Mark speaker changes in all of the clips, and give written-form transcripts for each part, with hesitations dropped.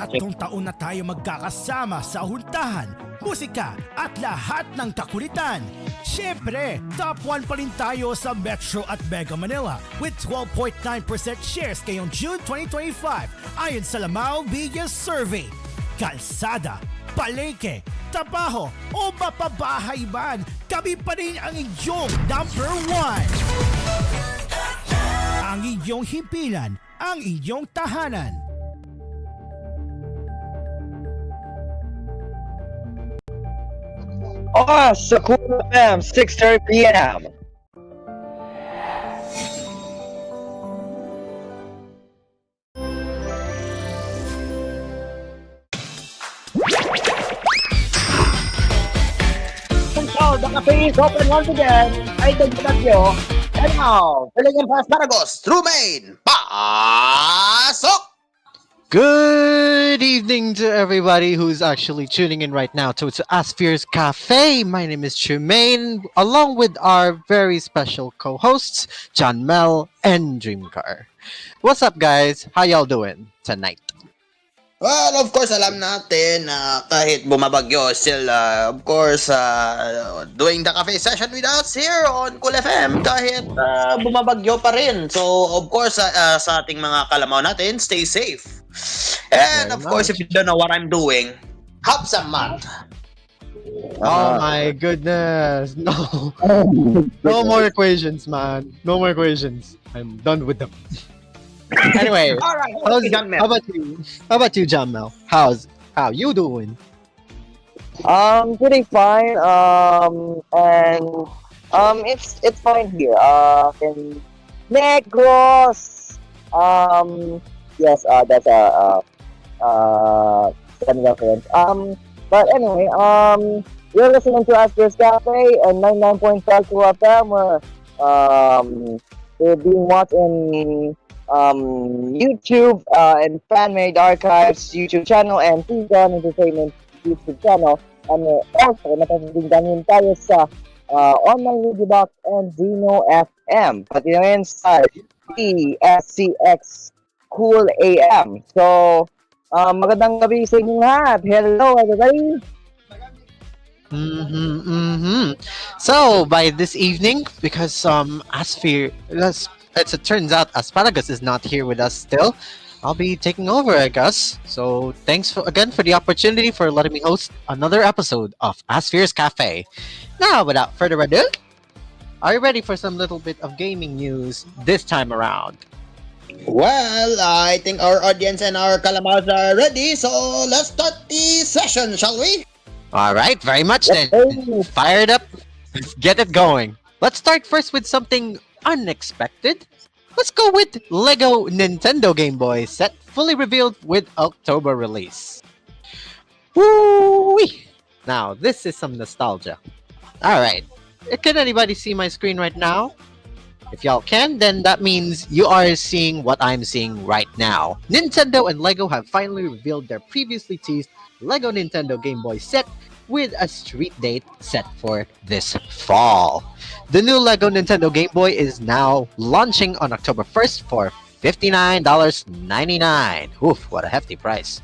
Speaker 1: 3 taon na tayo magkakasama sa huntahan, musika at lahat ng kakulitan. Siyempre, top 1 pa rin tayo sa Metro at Mega Manila with 12.9% shares ngayong June 2025 ayon sa Lamao Media Survey. Kalsada, palengke, trabaho o mapabahay man, kami pa rin ang inyong number 1. Ang inyong himpilan, ang inyong tahanan.
Speaker 2: Sa Cool FM, 6:30 p.m. So, the cafe is open once again. Ay, dagdag nyo. And now, Philippine Asparagus, True Main, pasok!
Speaker 3: Good evening to everybody who's actually tuning in right now to Asphere's Cafe. My name is Tremaine, along with our very special co-hosts, John Mel and Dreamcar. What's up, guys? How y'all doing tonight?
Speaker 2: Well, of course, alam natin na kahit bumabagyo, still, of course, doing the cafe session with us here on Cool FM, kahit bumabagyo pa rin. So, of course, sa ating mga kalamaw natin, stay safe. And, of course, if you don't know what I'm doing, have some mud.
Speaker 3: Oh my goodness. No. No more equations, man. No more equations. I'm done with them. Anyway,
Speaker 2: All right,
Speaker 3: how about you? How about you, John Mel? How you doing?
Speaker 4: Pretty fine. It's fine here. In Negros. Yes. That's semi reference. But anyway, you're listening to Asphere's Cafe and 99.5 FM. We're being watched in YouTube and Fan-Made Archives YouTube channel and Tigan Entertainment YouTube channel. And also, napapagdingganin tayo sa Online Radio Box and Zeno FM. Pati na rin sa ESCX Cool AM. So, magandang gabi sa inyong lahat. Hello, everybody!
Speaker 3: So, by this evening, because Asphere, it turns out Asparagus is not here with us still, I'll be taking over, I guess. So, thanks again for the opportunity for letting me host another episode of Asphere's Cafe. Now, without further ado, are you ready for some little bit of gaming news this time around?
Speaker 2: Well, I think our audience and our calamaws are ready, so let's start the session, shall we?
Speaker 3: All right, very much then. Fired up. Let's get it going. Let's start first with something unexpected. Let's go with Lego Nintendo Game Boy set fully revealed with October release. Woo-wee! Now, this is some nostalgia. Alright, can anybody see my screen right now? If y'all can, then that means you are seeing what I'm seeing right now. Nintendo and Lego have finally revealed their previously teased Lego Nintendo Game Boy set with a street date set for this fall. The new Lego Nintendo Game Boy is now launching on October 1st for $59.99. Oof, what a hefty price.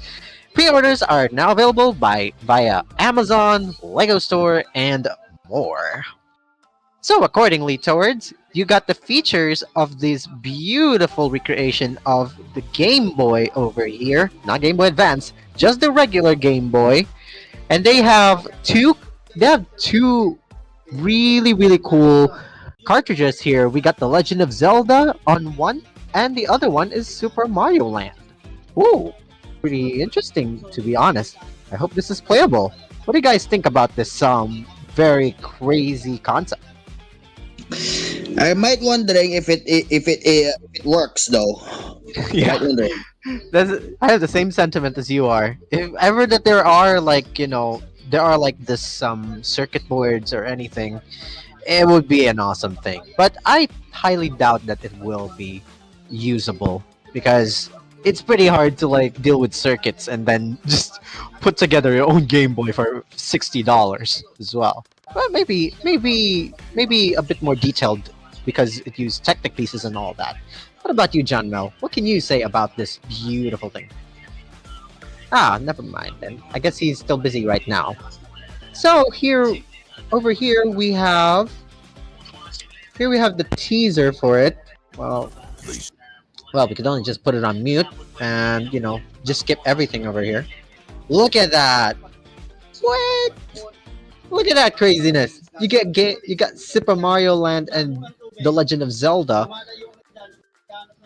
Speaker 3: Pre-orders are now available via Amazon, Lego Store, and more. So accordingly, towards you got the features of this beautiful recreation of the Game Boy over here, not Game Boy Advance, just the regular Game Boy, and they have two really cool cartridges here. We got the Legend of Zelda on one, and the other one is Super Mario Land. Ooh, pretty interesting, to be honest. I hope this is playable. What do you guys think about this very crazy concept?
Speaker 2: I might wondering if it works though.
Speaker 3: Yeah,
Speaker 2: Might wondering.
Speaker 3: I have the same sentiment as you are. If ever that there are this circuit boards or anything, it would be an awesome thing. But I highly doubt that it will be usable because it's pretty hard to deal with circuits and then just put together your own Game Boy for $60 as well. Well, maybe a bit more detailed because it used Technic pieces and all that. What about you, John Mel? What can you say about this beautiful thing? Ah, never mind then. I guess he's still busy right now. So over here we have the teaser for it. Well, well, we could only just put it on mute and just skip everything over here. Look at that! What? Look at that craziness! You got Super Mario Land and The Legend of Zelda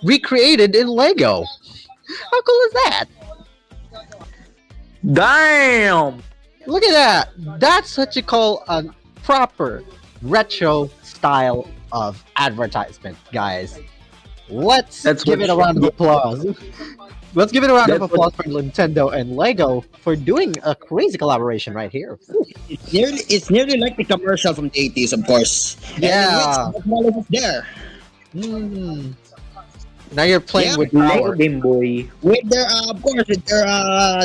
Speaker 3: recreated in Lego. How cool is that?
Speaker 5: Damn!
Speaker 3: Look at that! That's what you call a proper retro style of advertisement, guys. Let's
Speaker 5: That's
Speaker 3: give
Speaker 5: what
Speaker 3: it a round of
Speaker 5: should-
Speaker 3: applause. Let's give it a round of
Speaker 5: That's
Speaker 3: applause for Nintendo and Lego for doing a crazy collaboration right here.
Speaker 2: It's nearly like the commercial from the 80s, of course.
Speaker 3: Yeah.
Speaker 2: And which technology is there?
Speaker 3: Mm. Now you're playing
Speaker 2: Yeah,
Speaker 3: with
Speaker 5: Lego
Speaker 3: power.
Speaker 5: Game Boy.
Speaker 2: With their, of course, with their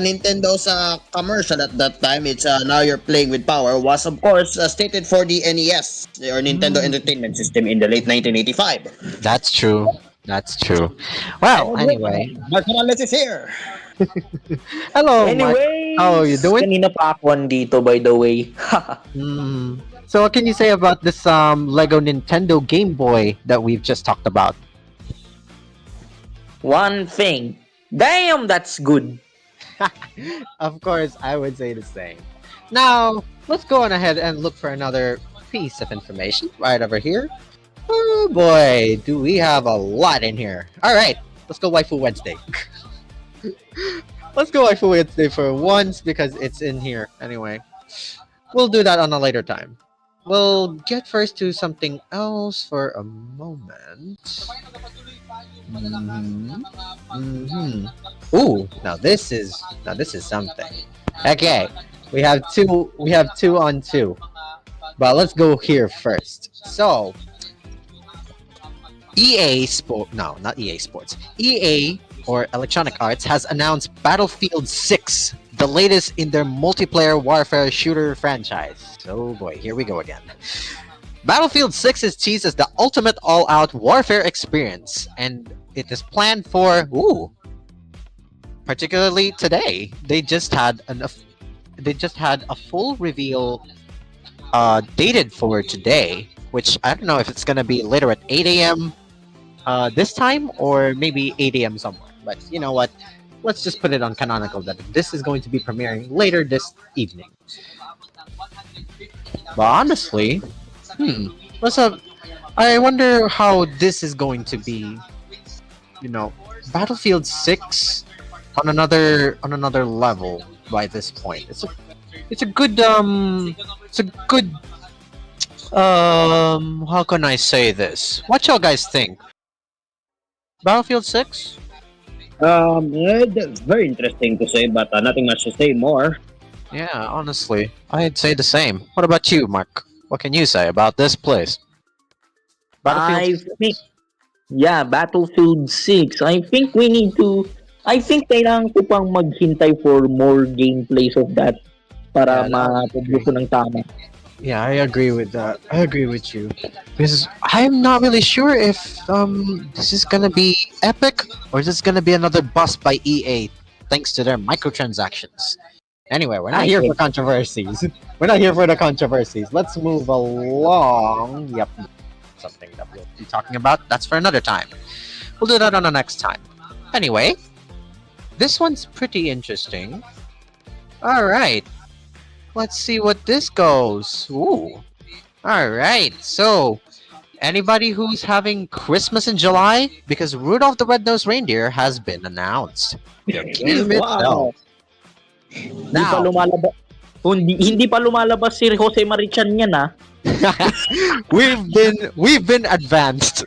Speaker 2: Nintendo's commercial at that time, it's now you're playing with power was of course stated for the NES or Nintendo Entertainment System in the late 1985.
Speaker 3: That's true. That's true. Well, anyway.
Speaker 2: Mark Morales is here.
Speaker 3: Hello, Mark.
Speaker 5: Anyway,
Speaker 3: How are you doing?
Speaker 5: Kanina pa ako andito, by the way.
Speaker 3: Mm. So what can you say about this Lego Nintendo Game Boy that we've just talked about?
Speaker 5: One thing. Damn, that's good.
Speaker 3: Of course, I would say the same. Now, let's go on ahead and look for another piece of information right over here. Oh boy, do we have a lot in here. Alright, let's go Waifu Wednesday. Let's go Waifu Wednesday for once because it's in here anyway. We'll do that on a later time. We'll get first to something else for a moment. Ooh, now this is something. Okay, we have two on two. But let's go here first. So EA Sport no, not EA Sports. EA or Electronic Arts has announced Battlefield 6, the latest in their multiplayer warfare shooter franchise. Oh boy, here we go again. Battlefield 6 is teased as the ultimate all-out warfare experience, and it is planned for particularly today. They just had a full reveal dated for today, which I don't know if it's gonna be later at 8 a.m. This time or maybe 8 a.m. somewhere. But you know what? Let's just put it on canonical that this is going to be premiering later this evening. But honestly, what's up? I wonder how this is going to be. Battlefield 6 on another level by this point. It's a good how can I say this? What y'all guys think? Battlefield 6?
Speaker 2: That's very interesting to say, but nothing much to say more.
Speaker 3: Yeah, honestly, I'd say the same. What about you, Mark? What can you say about this place?
Speaker 5: I think, yeah, Battlefield 6. I think kailangan ko pang maghintay for more gameplays of that para
Speaker 3: Yeah,
Speaker 5: ma-publish ko ng tama.
Speaker 3: Yeah, I agree with that. I agree with you. Because I'm not really sure if this is gonna be epic or is this gonna be another bust by EA thanks to their microtransactions. Anyway, we're not here for controversies. We're not here for the controversies. Let's move along. Yep. Something that we'll be talking about. That's for another time. We'll do that on the next time. Anyway, this one's pretty interesting. Alright. Let's see what this goes. Ooh. Alright, so anybody who's having Christmas in July? Because Rudolph the Red-Nosed Reindeer has been announced. The game itself.
Speaker 5: Hindi pa lumalabas. Hindi pa lumalabas si Jose Marichan yan, ah.
Speaker 3: we've been advanced.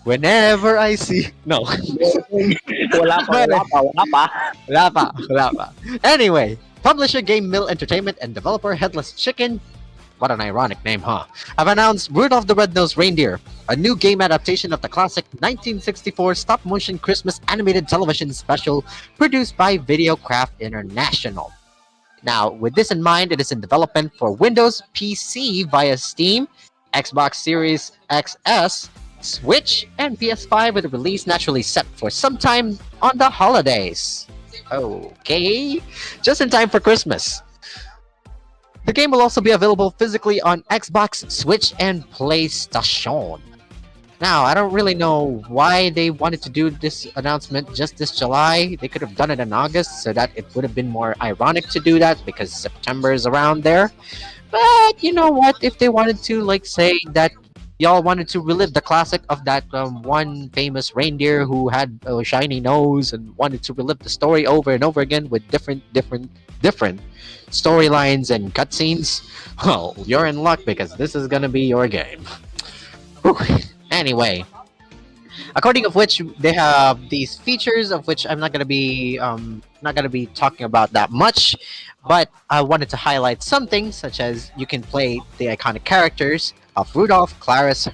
Speaker 3: Whenever I see
Speaker 5: Wala pa.
Speaker 3: Anyway, publisher Game Mill Entertainment and developer Headless Chicken, what an ironic name, huh? Have announced Rudolph the Red-Nosed Reindeer, a new game adaptation of the classic 1964 stop-motion Christmas animated television special produced by Videocraft International. Now, with this in mind, it is in development for Windows PC via Steam, Xbox Series XS, Switch, and PS5 with a release naturally set for sometime on the holidays. Okay. Just in time for Christmas. The game will also be available physically on Xbox, Switch, and PlayStation. Now, I don't really know why they wanted to do this announcement just this July. They could have done it in August so that it would have been more ironic to do that because September is around there. But you know what? If they wanted to, like, say that y'all wanted to relive the classic of that one famous reindeer who had a shiny nose and wanted to relive the story over and over again with different storylines and cutscenes, well, you're in luck because this is gonna be your game. Whew. Anyway, according of which they have these features of which I'm not gonna be talking about that much, but I wanted to highlight something such as you can play the iconic characters of Rudolph, Clarice,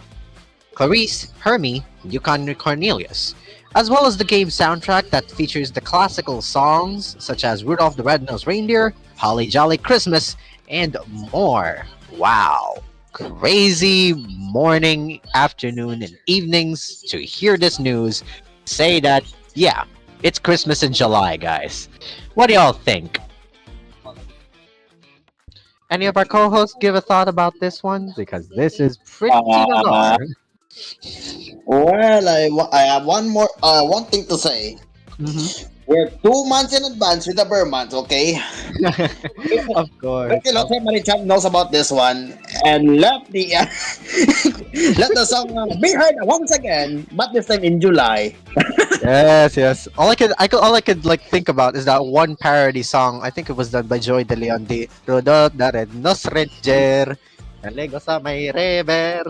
Speaker 3: Hermie, and Yukon Cornelius, as well as the game soundtrack that features the classical songs such as Rudolph the Red-Nosed Reindeer, Holly Jolly Christmas, and more. Wow. Crazy morning, afternoon, and evenings to hear this news say that, yeah, it's Christmas in July, guys. What do y'all think? Any of our co-hosts give a thought about this one? Because this is pretty
Speaker 2: Uh,
Speaker 3: bizarre.
Speaker 2: well, I have one thing to say.
Speaker 3: Mhm.
Speaker 2: We're 2 months in advance with the Burr month, okay?
Speaker 3: Of course.
Speaker 2: But somebody Champ knows about this one and let the let the song be heard once again, but this time in July.
Speaker 3: Yes, yes. All I could like think about is that one parody song. I think it was done by Joy De Leon. The Rodot the Red Nos Ranger. Nalego sa may rever.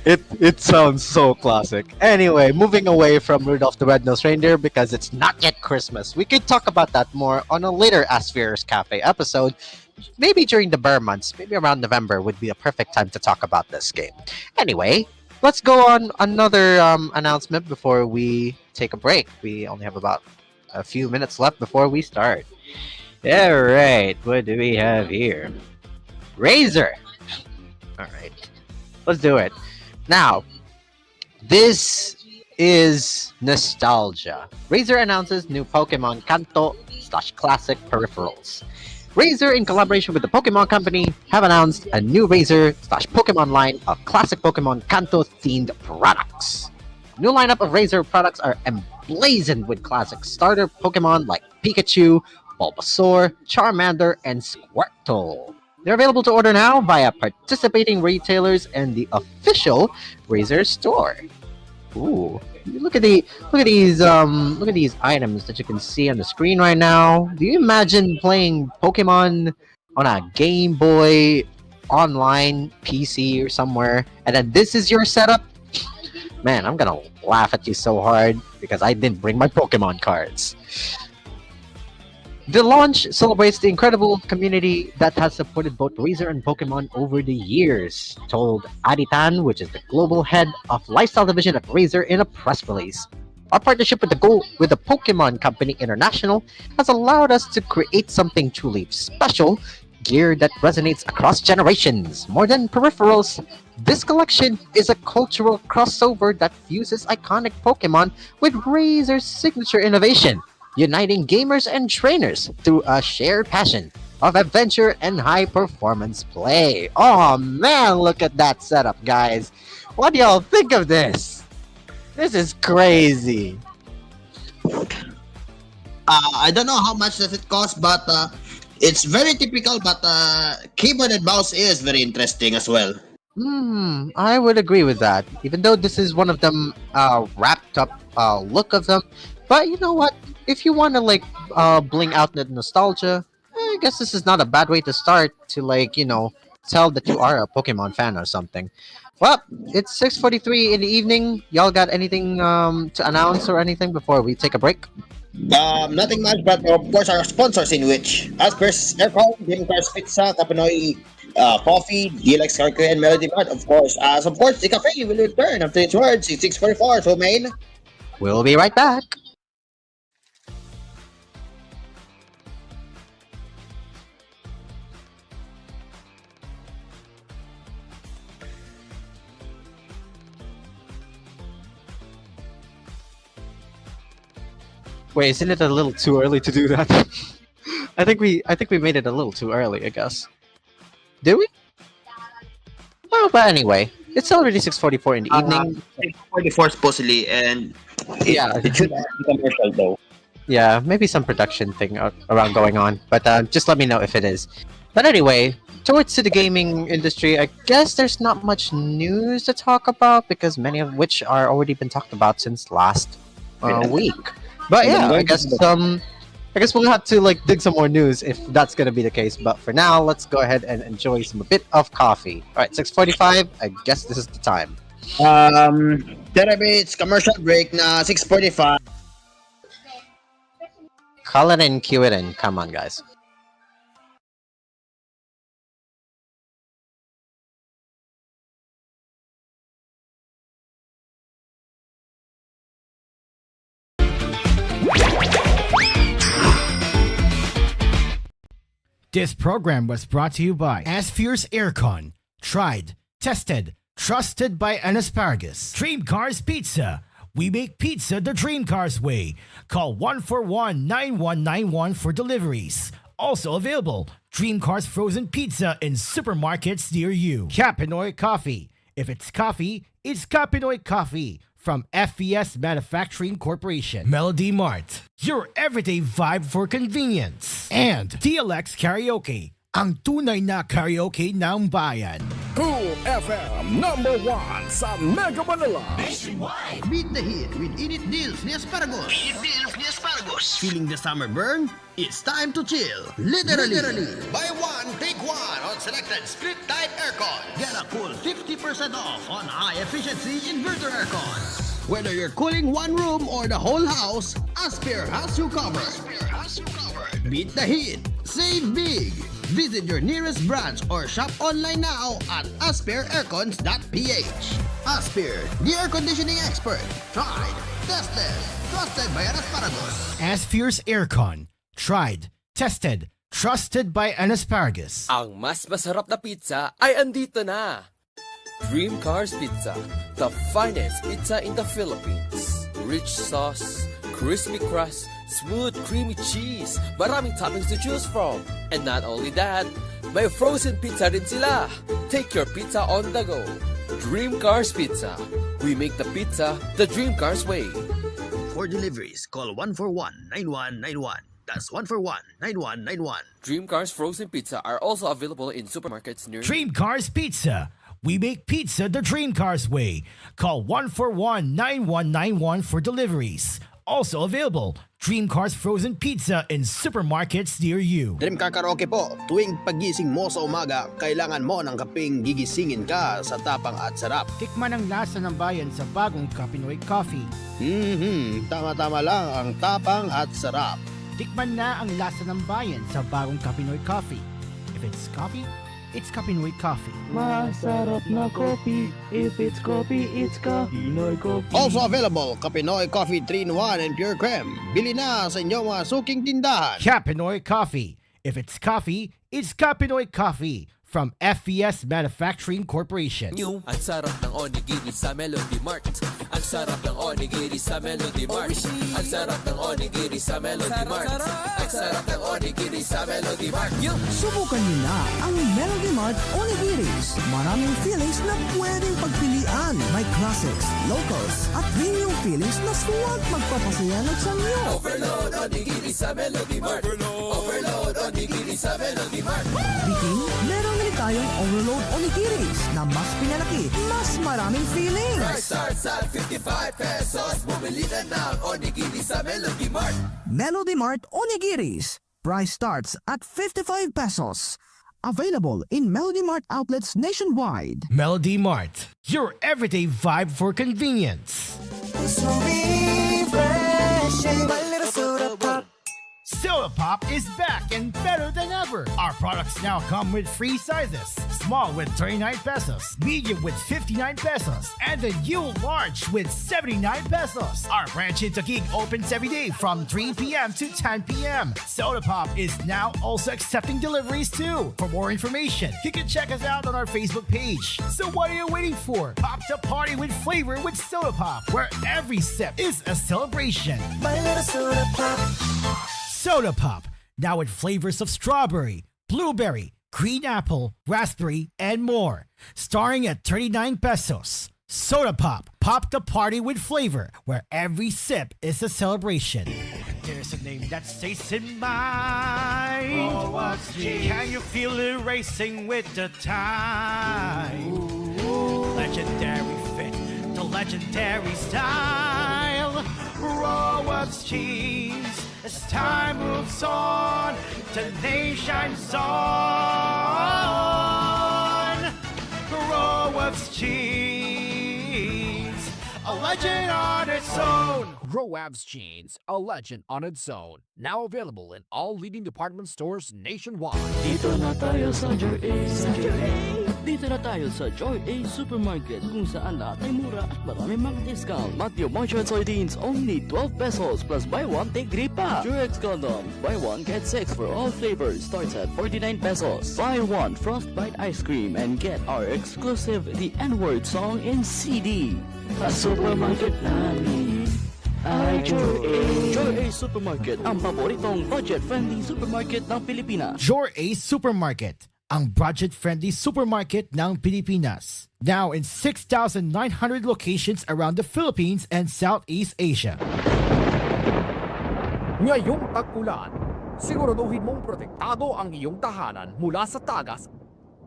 Speaker 3: It sounds so classic. Anyway, moving away from Rudolph the Red-Nosed Reindeer because it's not yet Christmas. We could talk about that more on a later Asphere's Cafe episode. Maybe during the Burr months, maybe around November would be a perfect time to talk about this game. Anyway, let's go on another announcement before we take a break. We only have about a few minutes left before we start. All right, what do we have here? Razer. All right, let's do it. Now, this is nostalgia. Razer announces new Pokemon Kanto / classic peripherals. Razer, in collaboration with the Pokemon Company, have announced a new Razer / Pokemon line of classic Pokemon Kanto themed products. New lineup of Razer products are emblazoned with classic starter Pokemon like Pikachu, Bulbasaur, Charmander, and Squirtle. They're available to order now via participating retailers and the official Razer store. Ooh, look at these items that you can see on the screen right now. Do you imagine playing Pokemon on a Game Boy online PC or somewhere, and then this is your setup? Man, I'm gonna laugh at you so hard because I didn't bring my Pokemon cards. The launch celebrates the incredible community that has supported both Razer and Pokemon over the years, told Aditan, which is the global head of lifestyle division at Razer, in a press release. Our partnership with the Pokemon Company International has allowed us to create something truly special, gear that resonates across generations. More than peripherals, this collection is a cultural crossover that fuses iconic Pokemon with Razer's signature innovation, uniting gamers and trainers through a shared passion of adventure and high performance play. Oh man, look at that setup, guys. What do y'all think of this? This is crazy.
Speaker 2: I don't know how much does it cost, but it's very typical. But keyboard and mouse is very interesting as well.
Speaker 3: I would agree with that. Even though this is one of them wrapped up look of them, but you know what? If you want to like bling out the nostalgia, I guess this is not a bad way to start to like tell that you are a Pokemon fan or something. Well, it's 6:43 in the evening. Y'all got anything to announce or anything before we take a break?
Speaker 2: Nothing much, but of course our sponsors in which Asphere Aircon, Game Cars Pizza, Kapanoy Coffee, DLX Carco, and Melody Mart, of course. As of course, the cafe will return after its words. It's 6:44. So, main.
Speaker 3: We'll be right back. Wait, isn't it a little too early to do that? I think we made it a little too early, I guess. Did we? Oh, but anyway, it's already 6:44 in the evening.
Speaker 2: 44 supposedly, and
Speaker 3: Yeah.
Speaker 2: it should
Speaker 5: Commercial though.
Speaker 3: Yeah, maybe some production thing around going on, but just let me know if it is. But anyway, towards to the gaming industry, I guess there's not much news to talk about because many of which are already been talked about since last week. But yeah, I guess we'll have to like dig some more news if that's gonna be the case. But for now, let's go ahead and enjoy some a bit of coffee. All right, 6:45. I guess this is the time.
Speaker 2: Terabytes commercial break na 6:45.
Speaker 3: Call it in, cue it in. Come on, guys.
Speaker 1: This program was brought to you by Asphere's Aircon. Tried, tested, trusted by an asparagus. Dream Cars Pizza. We make pizza the Dream Cars way. Call 141-9191 for deliveries. Also available, Dream Cars Frozen Pizza in supermarkets near you. Capinoy Coffee. If it's coffee, it's Capinoy Coffee. From FES Manufacturing Corporation. Melody Mart. Your everyday vibe for convenience. And TLX Karaoke. Ang tunay na karaoke ng bayan.
Speaker 6: Cool FM #1 sa Mega Manila.
Speaker 7: Beat the heat with Init Deals ni Asparagus. Feeling the summer burn? It's time to chill. Literally.
Speaker 6: Buy one, take one on selected split type aircon.
Speaker 7: Get a cool 50% off on high-efficiency inverter aircon. Whether you're cooling one room or the whole house, Asphere has you covered. Beat the heat. Save big. Visit your nearest branch or shop online now at asphereaircons.ph. Asphere, the air conditioning expert. Tried, tested, trusted by an asparagus.
Speaker 1: Asphere's Aircon. Tried, tested, trusted by an asparagus.
Speaker 8: Ang mas masarap na pizza ay andito na. Dream Cars Pizza, the finest pizza in the Philippines. Rich sauce, crispy crust, smooth creamy cheese, maraming toppings to choose from. And not only that, may frozen pizza rin sila. Take your pizza on the go. Dream Cars Pizza. We make the pizza the Dream Cars way.
Speaker 7: For deliveries, call 141-9191. That's 141-9191.
Speaker 8: Dream Cars Frozen Pizza are also available in supermarkets near
Speaker 1: Dream Cars Pizza. We make pizza the Dream Cars way. Call 141-9191 for deliveries. Also available, Dream Cars Frozen Pizza in supermarkets near you.
Speaker 7: Dream Car Karaoke po, tuwing pagising mo sa umaga, kailangan mo ng kapeng gigisingin ka sa tapang at sarap.
Speaker 1: Tikman ang lasa ng bayan sa bagong Capinoy Coffee.
Speaker 7: Tama-tama lang ang tapang at sarap.
Speaker 1: Tikman na ang lasa ng bayan sa bagong Capinoy Coffee. If it's coffee, it's Capinoy Coffee.
Speaker 9: Masarap na coffee. If it's coffee, it's Capinoy Coffee.
Speaker 7: Also available, Kapinoy Coffee 3-in-1 and Pure Creme. Bili na sa inyong mga suking tindahan.
Speaker 1: Capinoy Coffee. If it's coffee, it's Capinoy Coffee. From FES Manufacturing Corporation.
Speaker 8: New. Ang sarap ng onigiri sa Melody Mart. Ang sarap ng onigiri sa Melody Mart. Ang sarap ng onigiri sa Melody Mart. Ang sarap ng onigiri sa Melody Mart.
Speaker 10: Subukan niyo na ang Melody Mart Onigiris. Maraming fillings na pwedeng pagpilian. May classics, locals, at premium fillings na suwag magpapasaya ng sanyo.
Speaker 8: Overload onigiri sa Melody Mart. Overload onigiri sa Melody Mart.
Speaker 10: Biking, meron rin tayong overload onigiris na mas pinalaki, mas maraming fillings.
Speaker 8: Price starts at 55 pesos. Bumili na ng onigiri sa Melody Mart.
Speaker 10: Melody Mart Onigiris. Price starts at 55 pesos. Available in Melody Mart outlets nationwide.
Speaker 1: Melody Mart. Your everyday vibe for convenience. Soda Pop is back and better than ever. Our products now come with free sizes. Small with 39 pesos, medium with 59 pesos, and the new large with 79 pesos. Our branch in Taguig opens every day from 3 p.m. to 10 p.m. Soda Pop is now also accepting deliveries too. For more information, you can check us out on our Facebook page. So what are you waiting for? Pop the party with flavor with Soda Pop, where every sip is a celebration.
Speaker 10: My little soda pop.
Speaker 1: Soda Pop, now with flavors of strawberry, blueberry, green apple, raspberry, and more. Starting at 39 pesos. Soda Pop, pop the party with flavor, where every sip is a celebration. There's a name that stays in mind. Oh, what's this? Can you feel it racing with the time? Legendary fit, the legendary style. Rowops cheese. As time moves on, the name shines on. Rowops cheese, a legend on its own.
Speaker 6: Roab's Jeans, a legend on its own. Now available in all leading department stores nationwide.
Speaker 9: Dito na tayo sa Joy A. Dito na tayo sa Joy A Supermarket kung saan lahat ay mura at maraming mga discount. Matthew Moisture Soybeans only 12 pesos plus buy one take 3 pa. Durex condoms buy one get 6 for all flavors starts at 49 pesos. Buy one Frostbite ice cream and get our exclusive The N-Word song in CD. Sa supermarket namin ay Joy A. Joy A Supermarket, ang paboritong budget-friendly supermarket ng Pilipinas.
Speaker 1: Joy A Supermarket, ang budget-friendly supermarket ng Pilipinas. Now in 6,900 locations around the Philippines and Southeast Asia.
Speaker 6: Ngayong tag-ulan, siguraduhin mong protektado ang iyong tahanan mula sa tagas.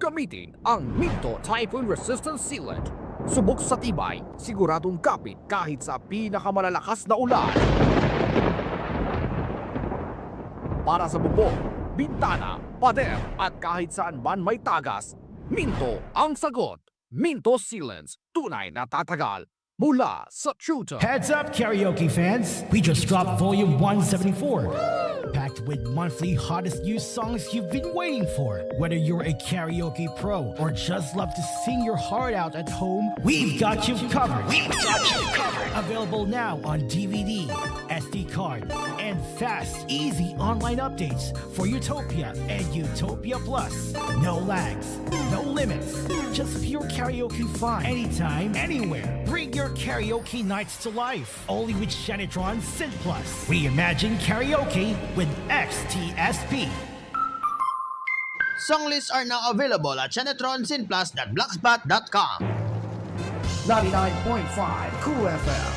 Speaker 6: Gamitin ang Minto Typhoon Resistant Sealant. Subok sa tibay, siguradong kapit kahit sa pinakamalalakas na ulan. Para sa bubong, bintana, pader at kahit saan man may tagas, Minto ang sagot. Minto Sealants, tunay na tatagal mula sa Chuto.
Speaker 1: Heads up, karaoke fans! We just dropped volume 174. Packed with monthly hottest new songs you've been waiting for. Whether you're a karaoke pro or just love to sing your heart out at home, we've got you covered. Available now on DVD, SD card, and fast, easy online updates for Utopia and Utopia Plus. No lags, no limits, just pure karaoke fun. Anytime, anywhere. Bring your karaoke nights to life. Only with Shanitron Synth Plus. Reimagine karaoke with XTSP.
Speaker 7: Song lists are now available at shanetronsinplus.blogspot.com.
Speaker 6: 99.5 Cool FM,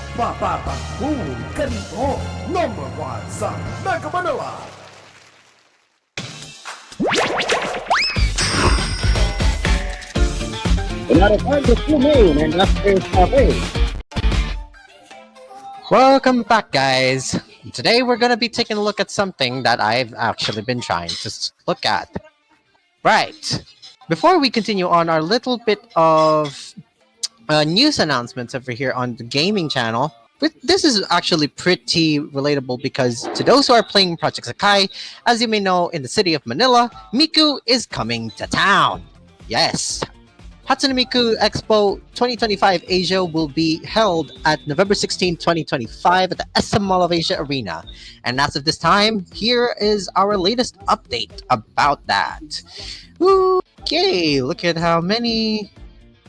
Speaker 6: Boom, ganito, number 1 sa Mega Manila.
Speaker 5: Another time to tune in and Asphere Cafe.
Speaker 3: Welcome back, guys. Today we're going to be taking a look at something that I've actually been trying to look at. Right. Before we continue on our little bit of news announcements over here on the gaming channel, this is actually pretty relatable because to those who are playing Project Sakai, as you may know, in the city of Manila, Miku is coming to town. Yes. Hatsune Miku Expo 2025 Asia will be held at November 16, 2025 at the SM Mall of Asia Arena. And as of this time, here is our latest update about that. Okay, look at how many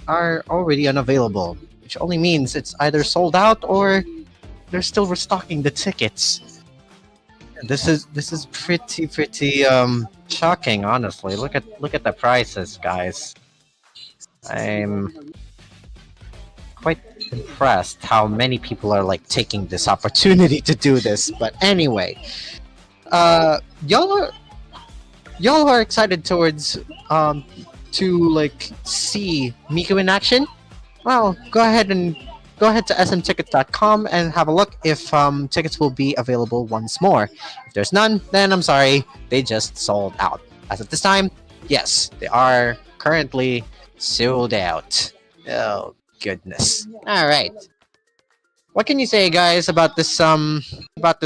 Speaker 3: are already unavailable, which only means it's either sold out or they're still restocking the tickets. This is pretty shocking, honestly. Look at the prices, guys. I'm quite impressed how many people are like taking this opportunity to do this. But anyway, y'all are excited towards to like see Miku in action. Well, go ahead to smtickets.com and have a look if tickets will be available once more. If there's none, then I'm sorry, they just sold out. As of this time, yes, they are currently sold out. Oh, goodness. All right. What can you say, guys, about this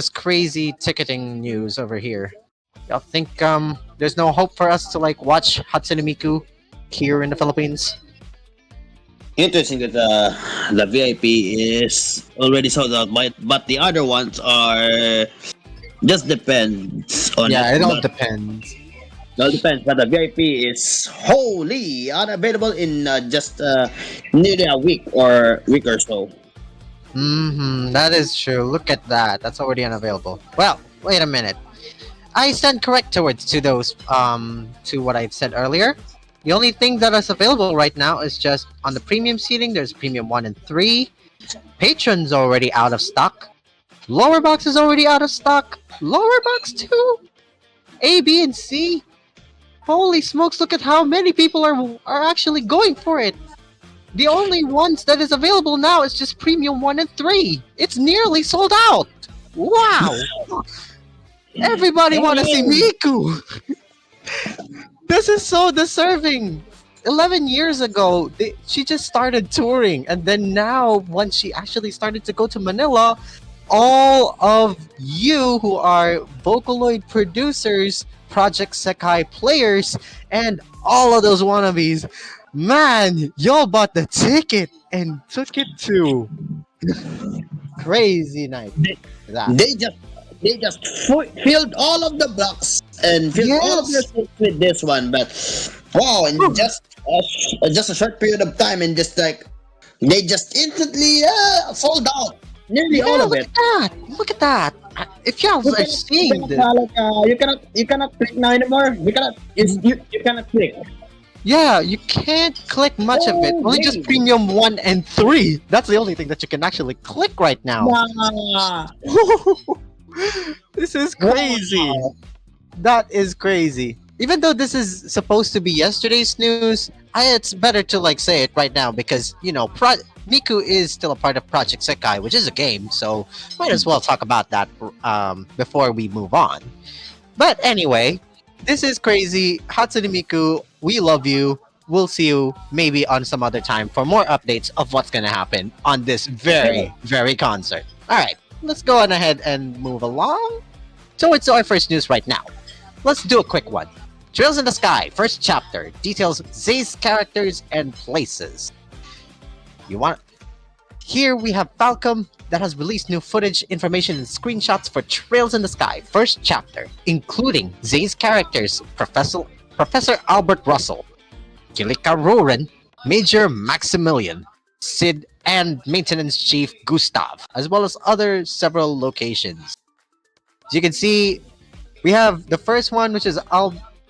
Speaker 3: crazy ticketing news over here? Y'all think there's no hope for us to like watch Hatsune Miku here in the Philippines?
Speaker 2: Interesting that the VIP is already sold out, but the other ones are just depends on
Speaker 3: Yeah,
Speaker 2: it.
Speaker 3: it all
Speaker 2: But
Speaker 3: depends.
Speaker 2: it all depends. But the VIP is wholly unavailable in just nearly a week or so.
Speaker 3: That is true. Look at that. That's already unavailable. Well, wait a minute. I stand correct towards to those to what I said earlier. The only thing that is available right now is just on the premium seating. There's premium 1 and 3. Patron's already out of stock. Lower box is already out of stock. Lower box 2. A, B, and C. Holy smokes! Look at how many people are actually going for it. The only ones that is available now is just premium 1 and 3. It's nearly sold out. Wow! Everybody want to see Miku. This is so deserving. 11 years ago, she just started touring, and then now, once she actually started to go to Manila, all of you who are Vocaloid producers, Project Sekai players, and all of those wannabes, man, y'all bought the ticket and took it to crazy night. That.
Speaker 2: They just filled all of the blocks and filled all of their
Speaker 3: Yes.
Speaker 2: seats with this one. But wow, in just a short period of time, and just like they just instantly sold out nearly
Speaker 3: Yeah,
Speaker 2: all of
Speaker 3: look
Speaker 2: it.
Speaker 3: at that. Look at that. If y'all are seeing this,
Speaker 2: You cannot click now anymore. You cannot click.
Speaker 3: yeah, you can't click much of it. Only just premium 1 and 3. That's the only thing that you can actually click right now.
Speaker 2: Wow.
Speaker 3: This is crazy. That is crazy. Even though this is supposed to be yesterday's news, it's better to like say it right now because Miku is still a part of Project Sekai, which is a game, so might as well talk about that before we move on. But anyway, this is crazy. Hatsune Miku, we love you. We'll see you maybe on some other time for more updates of what's gonna happen on this very, very concert. Alright, let's go on ahead and move along. So it's our first news right now. Let's do a quick one. Trails in the Sky, first chapter, details Zay's characters and places. Here we have Falcom that has released new footage, information, and screenshots for Trails in the Sky, first chapter, including Zay's characters, Professor Albert Russell, Kilika Roran, Major Maximilian, Sid, and Maintenance Chief Gustav, as well as several locations. As you can see, we have the first one, which is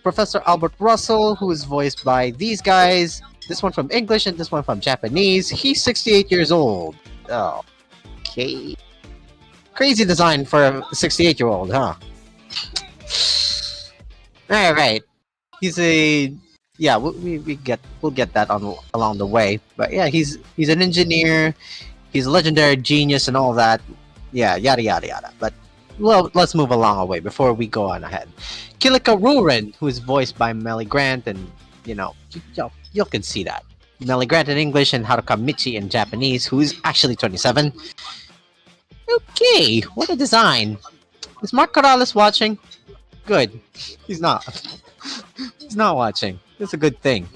Speaker 3: Professor Albert Russell, who is voiced by these guys. This one from English and this one from Japanese. He's 68 years old. Oh, okay. Crazy design for a 68-year-old, huh? All right. We'll get that along the way. But yeah, he's an engineer. He's a legendary genius and all that. Yeah, yada yada yada. But well, let's move along away before we go on ahead. Kilika Ruren, who is voiced by Melly Grant, and you can see that. Melly Grant in English and Haruka Michi in Japanese, who is actually 27. Okay, what a design. Is Mark Corrales watching? Good. He's not. He's not watching. That's a good thing.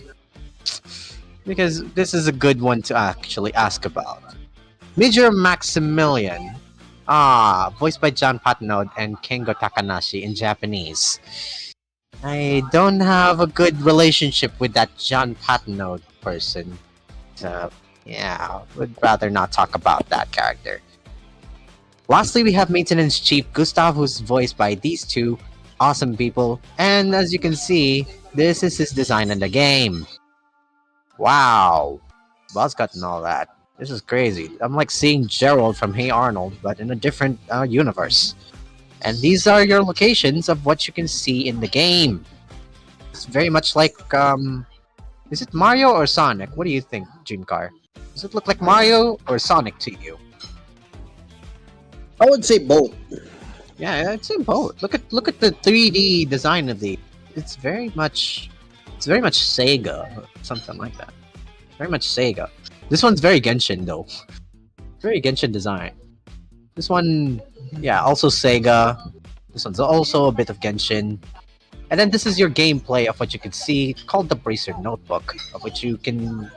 Speaker 3: Because this is a good one to actually ask about. Major Maximilian. Voiced by John Patnode and Kengo Takanashi in Japanese. I don't have a good relationship with that John Patnode person. So, yeah, would rather not talk about that character. Lastly, we have Maintenance Chief Gustav, who's voiced by these two awesome people. And as you can see, this is his design in the game. Wow. Buzz cut and all that. This is crazy. I'm like seeing Gerald from Hey Arnold, but in a different universe. And these are your locations of what you can see in the game. It's very much like, is it Mario or Sonic? What do you think, Dreamcar? Does it look like Mario or Sonic to you?
Speaker 2: I would say both.
Speaker 3: Yeah, I'd say both. Look at the 3D design of the. It's very much Sega, something like that. Very much Sega. This one's very Genshin though. Very Genshin design. This one, yeah, also Sega. This one's also a bit of Genshin. And then this is your gameplay of what you can see, called the Bracer Notebook, of which you can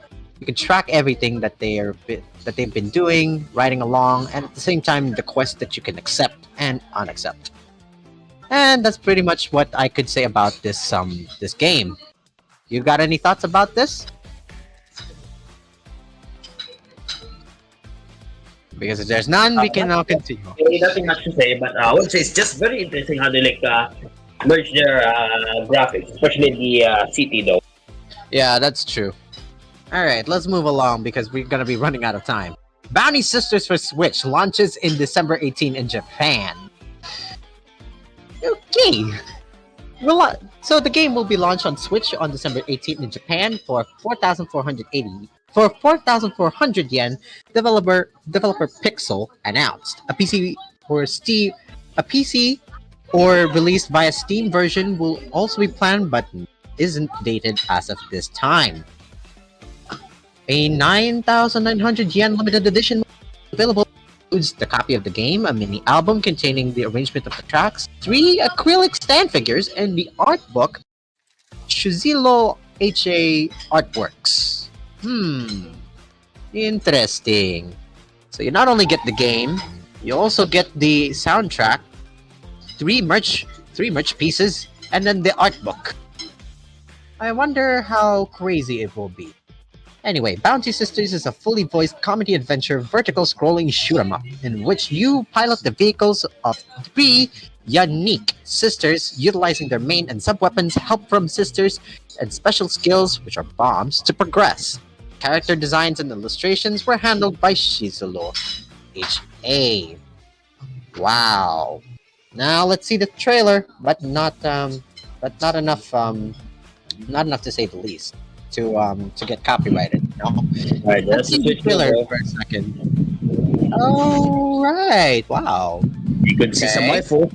Speaker 3: track everything that they've been doing, writing along, and at the same time the quests that you can accept and unaccept. And that's pretty much what I could say about this game. You got any thoughts about this? Because if there's none, we can now continue.
Speaker 5: Nothing much to say, but I would say it's just very interesting how they merge their graphics, especially the city though.
Speaker 3: Yeah, that's true. Alright, let's move along because we're gonna be running out of time. Bounty Sisters for Switch launches in December 18 in Japan. Okay. So the game will be launched on Switch on December 18 in Japan for 4,400 yen. Developer Pixel announced a PC or released via Steam version will also be planned but isn't dated as of this time. A 9,900 yen limited edition available includes the copy of the game, a mini album containing the arrangement of the tracks, 3 acrylic stand figures, and the art book Shuzilo HA Artworks. Interesting. So you not only get the game, you also get the soundtrack, 3 merch pieces, and then the art book. I wonder how crazy it will be. Anyway, Bounty Sisters is a fully voiced comedy adventure vertical scrolling shoot 'em up in which you pilot the vehicles of 3 unique sisters utilizing their main and sub weapons, help from sisters, and special skills, which are bombs, to progress. Character designs and illustrations were handled by Shizolo HA. Wow. Now let's see the trailer, but not enough to say the least to get copyrighted. No.
Speaker 5: Alright,
Speaker 3: Let's see the trailer for a second. Oh right, wow.
Speaker 5: You could see some waifu.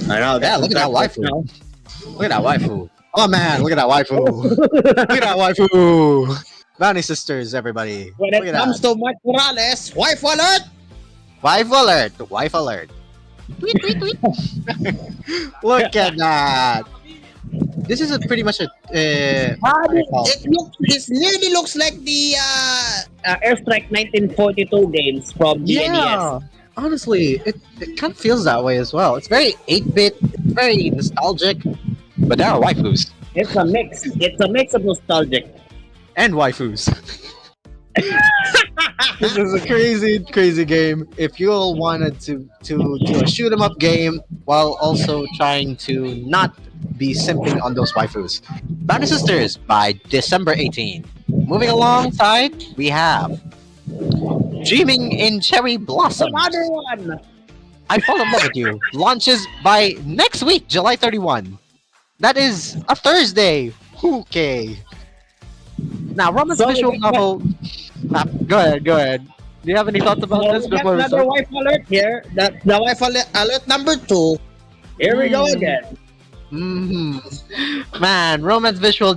Speaker 3: I know. Yeah, look at that waifu. Look at that waifu. Oh man, look at that waifu. Look at that waifu. Bounty Sisters, everybody.
Speaker 2: When it comes to Mike Morales, wife alert!
Speaker 3: Wife alert! Wife alert! Tweet, tweet, tweet. Look at that. This is pretty much a.
Speaker 2: It nearly looks like the
Speaker 5: Airstrike 1942 games from the NES.
Speaker 3: Honestly, it kind of feels that way as well. It's very 8-bit, very nostalgic, but there are waifus.
Speaker 5: It's a mix. It's a mix of nostalgic
Speaker 3: and waifus. This is a crazy game. If you all wanted to do a shoot 'em up game while also trying to not be simping on those waifus. Bounty Sisters by December 18. Moving alongside, we have Dreaming in Cherry Blossoms.
Speaker 5: Another one.
Speaker 3: I Fall in Love with You launches by next week, July 31. That is a Thursday. Okay. Now, Roman's visual novel. Go ahead. Do you have any thoughts about this before we
Speaker 5: another
Speaker 3: start?
Speaker 5: wife alert here.
Speaker 2: the wife alert number 2.
Speaker 5: Here we go again.
Speaker 3: Man, Roman's visual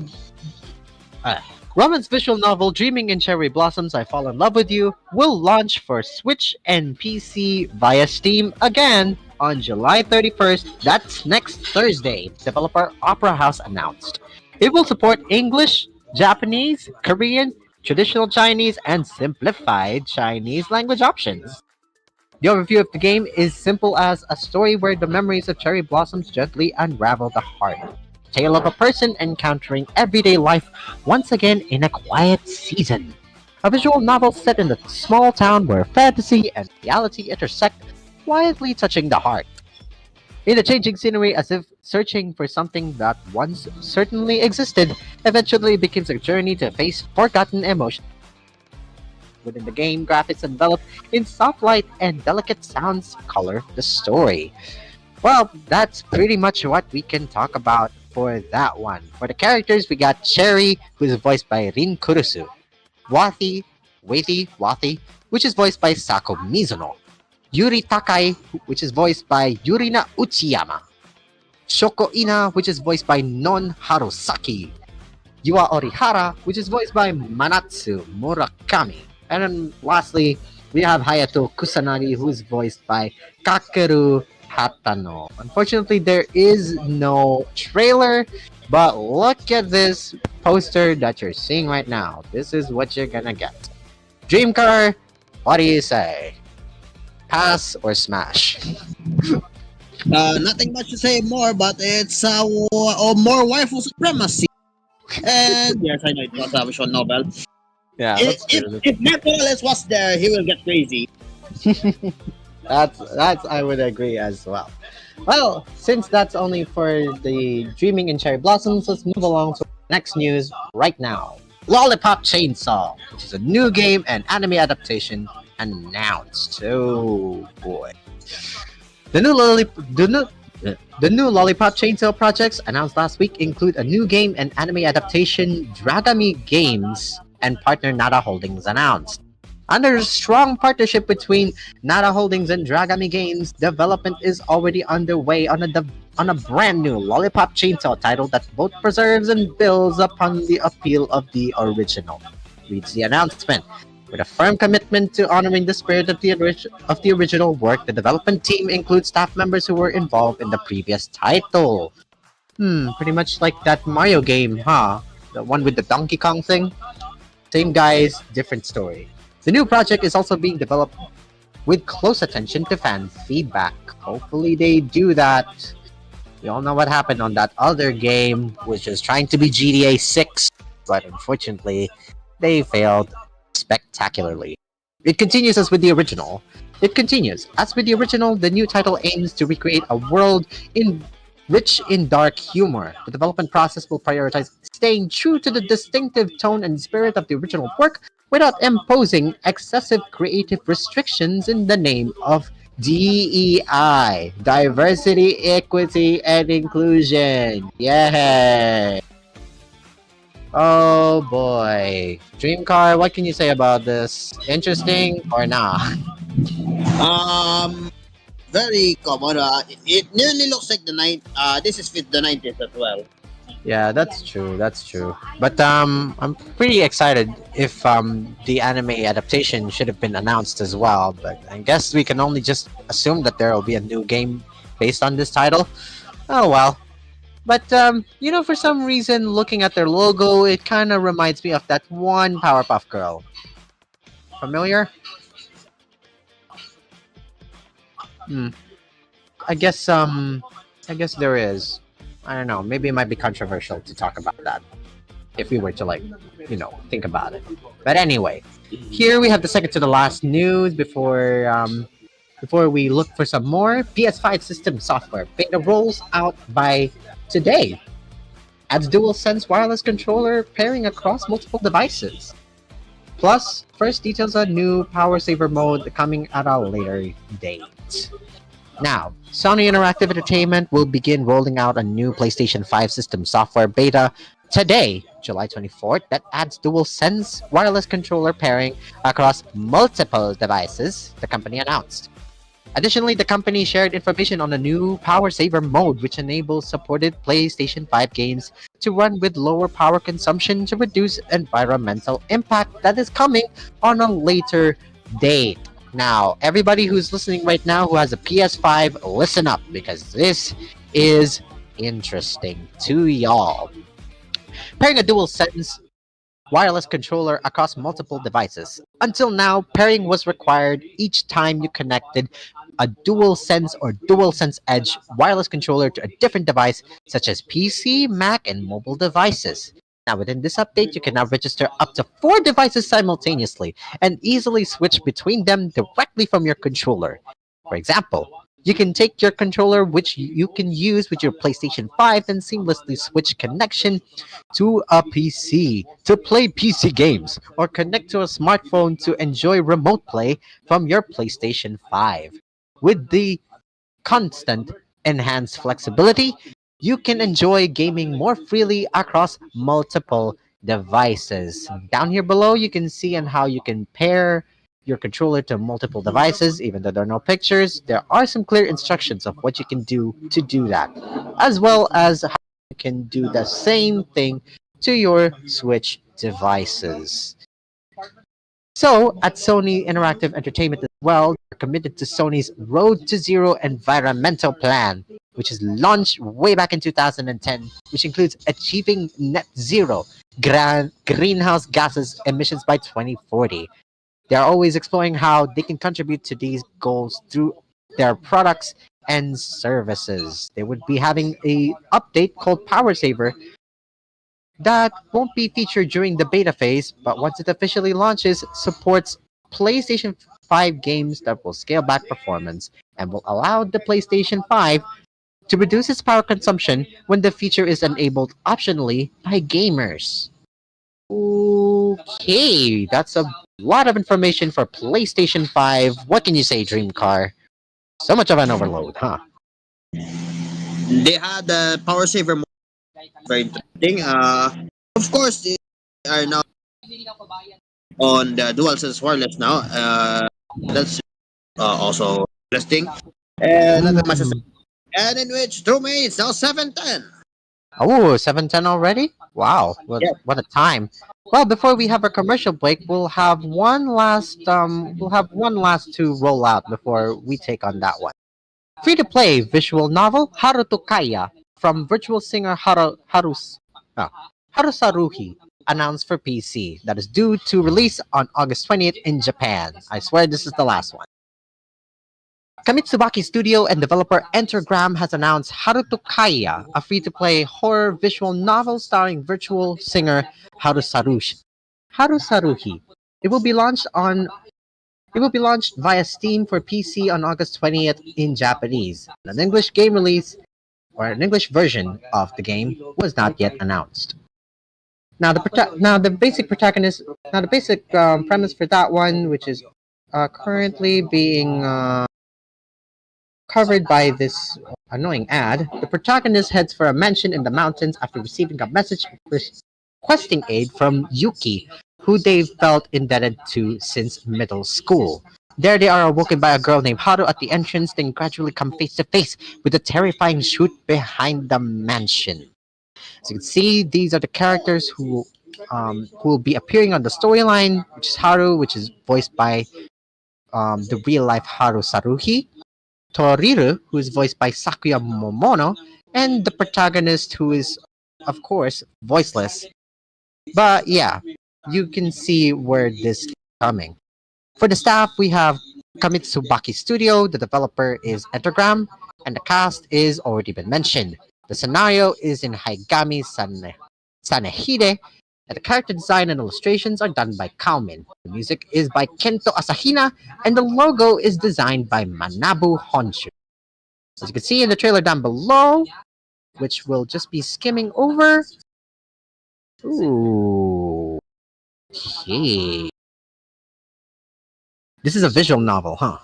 Speaker 3: novel Dreaming in Cherry Blossoms I Fall in Love with You will launch for Switch and PC via Steam again on July 31st. That's next Thursday, developer Opera House announced. It will support English, Japanese, Korean, traditional Chinese, and simplified Chinese language options. The overview of the game is simple as a story where the memories of cherry blossoms gently unravel the heart. Tale of a person encountering everyday life once again in a quiet season. A visual novel set in a small town where fantasy and reality intersect, quietly touching the heart. In the changing scenery, as if searching for something that once certainly existed, eventually begins a journey to face forgotten emotions. Within the game, graphics enveloped in soft light and delicate sounds color the story. Well, that's pretty much what we can talk about for that one. For the characters, we got Cherry, who is voiced by Rin Kurusu. Wathi, which is voiced by Sako Mizuno. Yuri Takai, which is voiced by Yurina Uchiyama. Shoko Ina, which is voiced by Non Harusaki. Yua Orihara, which is voiced by Manatsu Murakami. And then lastly, we have Hayato Kusanagi, who's voiced by Kakeru Hatano. Unfortunately, there is no trailer, but look at this poster that you're seeing right now. This is what you're gonna get. Dream Car, what do you say? Pass or smash?
Speaker 2: Nothing much to say more, but it's more waifu supremacy. And yes, I know it was a visual novel.
Speaker 3: Yeah,
Speaker 2: If Mark Morales was there, he will get crazy.
Speaker 3: That's I would agree as well. Well, since that's only for the Dreaming in Cherry Blossoms, let's move along to the next news right now. Lollipop Chainsaw, which is a new game and anime adaptation announced. Oh boy. The new Lollipop Chainsaw projects announced last week include a new game and anime adaptation. Dragami Games and partner Nara Holdings announced. Under a strong partnership between Nara Holdings and Dragami Games, development is already underway on a brand new Lollipop Chainsaw title that both preserves and builds upon the appeal of the original, reads the announcement. With a firm commitment to honoring the spirit of the original work, the development team includes staff members who were involved in the previous title. Pretty much like that Mario game, huh? The one with the Donkey Kong thing? Same guys, different story. The new project is also being developed with close attention to fan feedback. Hopefully they do that. We all know what happened on that other game, which is trying to be GTA 6, but unfortunately, they failed spectacularly. It continues as with the original. The new title aims to recreate a world rich in dark humor. The development process will prioritize staying true to the distinctive tone and spirit of the original work without imposing excessive creative restrictions in the name of DEI, diversity, equity, and inclusion. Yay! Oh boy. Dream Car, what can you say about this? Interesting or not?
Speaker 2: Very common. It nearly looks like the this is with the 90s as well.
Speaker 3: Yeah, that's true. But I'm pretty excited if the anime adaptation should have been announced as well. But I guess we can only just assume that there will be a new game based on this title. Oh well. But for some reason, looking at their logo, it kind of reminds me of that one Powerpuff Girl. Familiar? I guess there is. I don't know. Maybe it might be controversial to talk about that if we were to think about it. But anyway, here we have the second to the last news before we look for some more. PS5 system software beta rolls out by today. Adds DualSense wireless controller pairing across multiple devices. Plus, first details on new power saver mode coming at a later date. Now, Sony Interactive Entertainment will begin rolling out a new PlayStation 5 system software beta today, July 24th, that adds DualSense wireless controller pairing across multiple devices, the company announced. Additionally, the company shared information on a new power saver mode which enables supported PlayStation 5 games to run with lower power consumption to reduce environmental impact that is coming on a later date. Now, everybody who's listening right now who has a PS5, listen up because this is interesting to y'all. Pairing a DualSense wireless controller across multiple devices. Until now, pairing was required each time you connected a DualSense or DualSense Edge wireless controller to a different device such as PC, Mac, and mobile devices. Now, within this update, you can now register up to 4 devices simultaneously and easily switch between them directly from your controller. For example, you can take your controller, which you can use with your PlayStation 5, and seamlessly switch connection to a PC to play PC games, or connect to a smartphone to enjoy remote play from your PlayStation 5. With the constant enhanced flexibility, you can enjoy gaming more freely across multiple devices. Down here below, you can see on how you can pair your controller to multiple devices. Even though there are no pictures, there are some clear instructions of what you can do to do that, as well as how you can do the same thing to your Switch devices. So, at Sony Interactive Entertainment as well, they're committed to Sony's Road to Zero environmental plan, which is launched way back in 2010, which includes achieving net zero greenhouse gases emissions by 2040. They are always exploring how they can contribute to these goals through their products and services. They would be having a update called Power Saver that won't be featured during the beta phase, but once it officially launches, supports PlayStation 5 games that will scale back performance and will allow the PlayStation 5 to reduce its power consumption when the feature is enabled optionally by gamers. Okay, that's a lot of information for PlayStation 5. What can you say, Dreamcar? So much of an overload, huh?
Speaker 2: They had the power saver mode, very interesting. Of course, they are now on the DualSense wireless now. That's also interesting. And nothing much to say. And in which Dromay is now 710.
Speaker 3: Oh, 7:10 already? Wow,
Speaker 2: Yeah.
Speaker 3: what a time. Well, before we have our commercial break, we'll have one last to roll out before we take on that one. Free to play visual novel Haruto Kaya from virtual singer Harusaruhi announced for PC that is due to release on August 20th in Japan. I swear this is the last one. Kamitsubaki studio and developer Entergram has announced Haruto Kaya, a free-to-play horror visual novel starring virtual singer Harusaruhi. It will be launched via Steam for PC on August 20th in Japanese. An English game release or an English version of the game was not yet announced. Now the basic premise for that one, which is currently being covered by this annoying ad, the protagonist heads for a mansion in the mountains after receiving a message requesting aid from Yuki, who they've felt indebted to since middle school. There they are awoken by a girl named Haru at the entrance, then gradually come face to face with the terrifying chute behind the mansion. As you can see, these are the characters who will be appearing on the storyline, which is Haru, which is voiced by the real life Haru Saruhi, Toriru, who is voiced by Sakuya Momono, and the protagonist, who is, of course, voiceless. But yeah, you can see where this is coming. For the staff, we have Kamitsubaki Studio, the developer is Entergram, and the cast is already been mentioned. The scenario is in Haigami Sanehide, and the character design and illustrations are done by Kaumin. The music is by Kento Asahina, and the logo is designed by Manabu Honshu. As you can see in the trailer down below, which we'll just be skimming over. Ooh. Okay. This is a visual novel, huh?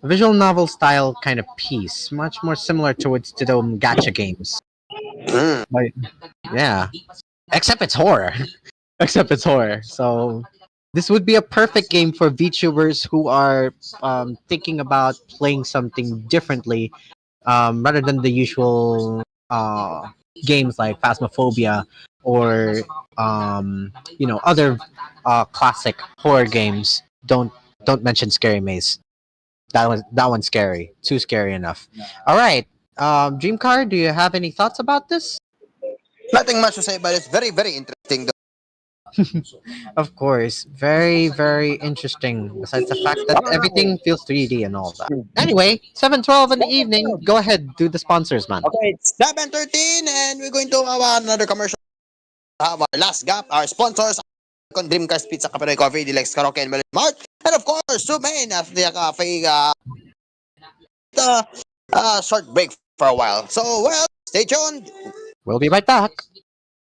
Speaker 3: A visual novel style kind of piece, much more similar to the gacha games. Like, yeah. Except it's horror. Except it's horror. So this would be a perfect game for VTubers who are thinking about playing something differently, rather than the usual games like Phasmophobia or other classic horror games. Don't mention Scary Maze. That one's scary. Too scary enough. All right. Dreamcar, do you have any thoughts about this?
Speaker 2: Nothing much to say, but it's very, very interesting.
Speaker 3: Of course, very, very interesting. Besides the fact that everything feels 3D and all that. Anyway, 7:12 in the evening. Go ahead, do the sponsors, man.
Speaker 2: Okay, it's 7:13, and we're going to have another commercial. Have our last gap, our sponsors, Dreamcast Pizza, Kapanoy Coffee, Dilex Karaoke, and Melody Mart, and of course, Sumain at the cafe. Short break for a while. So, well, stay tuned.
Speaker 3: We'll be right back.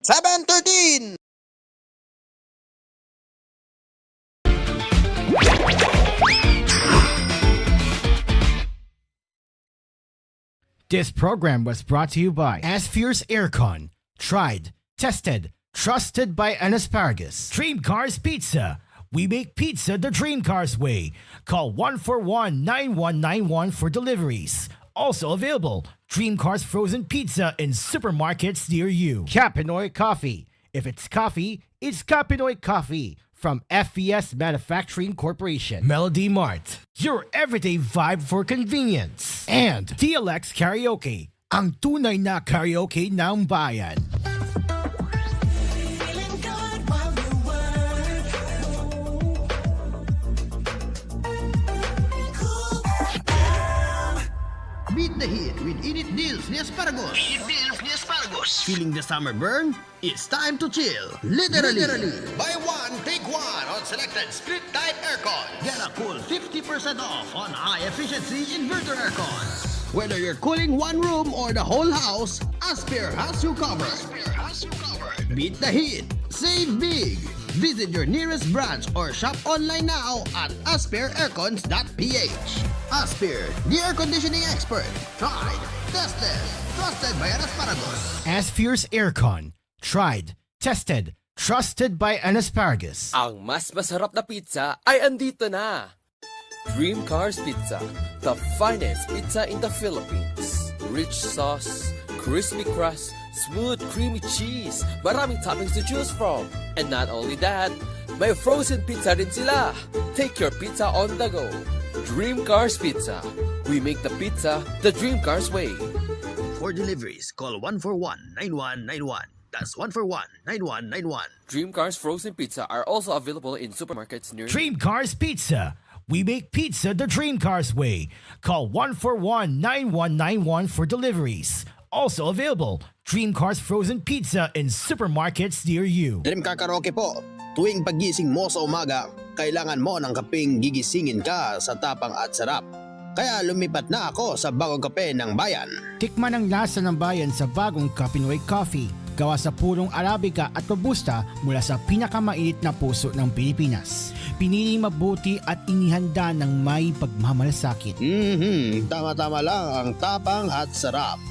Speaker 2: 7:13.
Speaker 1: This program was brought to you by Asphere's Aircon. Tried, tested, trusted by an asparagus. Dream Cars Pizza. We make pizza the Dream Cars way. Call 141-9191 for deliveries. Also available, Dream Cars Frozen Pizza in supermarkets near you. Kapinoy Coffee. If it's coffee, it's Kapinoy Coffee. from FES Manufacturing Corporation. Melody Mart, your everyday vibe for convenience. And TLX Karaoke, ang tunay na karaoke ng bayan.
Speaker 7: Beat the heat with Init Deals ni Asparagus. Feeling the summer burn? It's time to chill. Literally. Buy one, take one on selected split type aircon. Get a cool 50% off on high efficiency inverter aircons. Whether you're cooling one room or the whole house, Asphere has you covered. Beat the heat. Save big. Visit your nearest branch or shop online now at asphereaircons.ph. Asphere, the air conditioning expert. Tried, tested, trusted by an Asparagus.
Speaker 1: Asphere's Aircon. Tried, tested, trusted by an Asparagus.
Speaker 8: Ang mas masarap na pizza ay andito na. Dream Cars Pizza, the finest pizza in the Philippines. Rich sauce, crispy crust, smooth creamy cheese, maraming toppings to choose from. And not only that, may frozen pizza rin sila. Take your pizza on the go. Dream Cars Pizza. We make the pizza the Dream Cars way.
Speaker 7: For deliveries, call 141-9191. That's 141-9191.
Speaker 8: Dream Cars Frozen Pizza are also available in supermarkets near
Speaker 1: Dream Cars Pizza. We make pizza the Dream Cars way. Call 141-9191 for deliveries. Also available, Dream Cars Frozen Pizza in supermarkets near you.
Speaker 7: Dream Car Karaoke po. Tuwing pagising mo sa umaga, kailangan mo ng kapeng gigisingin ka sa tapang at sarap. Kaya lumipat na ako sa bagong kape ng bayan.
Speaker 1: Tikman ang lasa ng bayan sa bagong Kapinoy Coffee. Gawa sa purong Arabica at Robusta mula sa pinakamainit na puso ng Pilipinas. Piniling mabuti at inihanda ng may pagmamalasakit.
Speaker 7: Tama-tama lang ang tapang at sarap.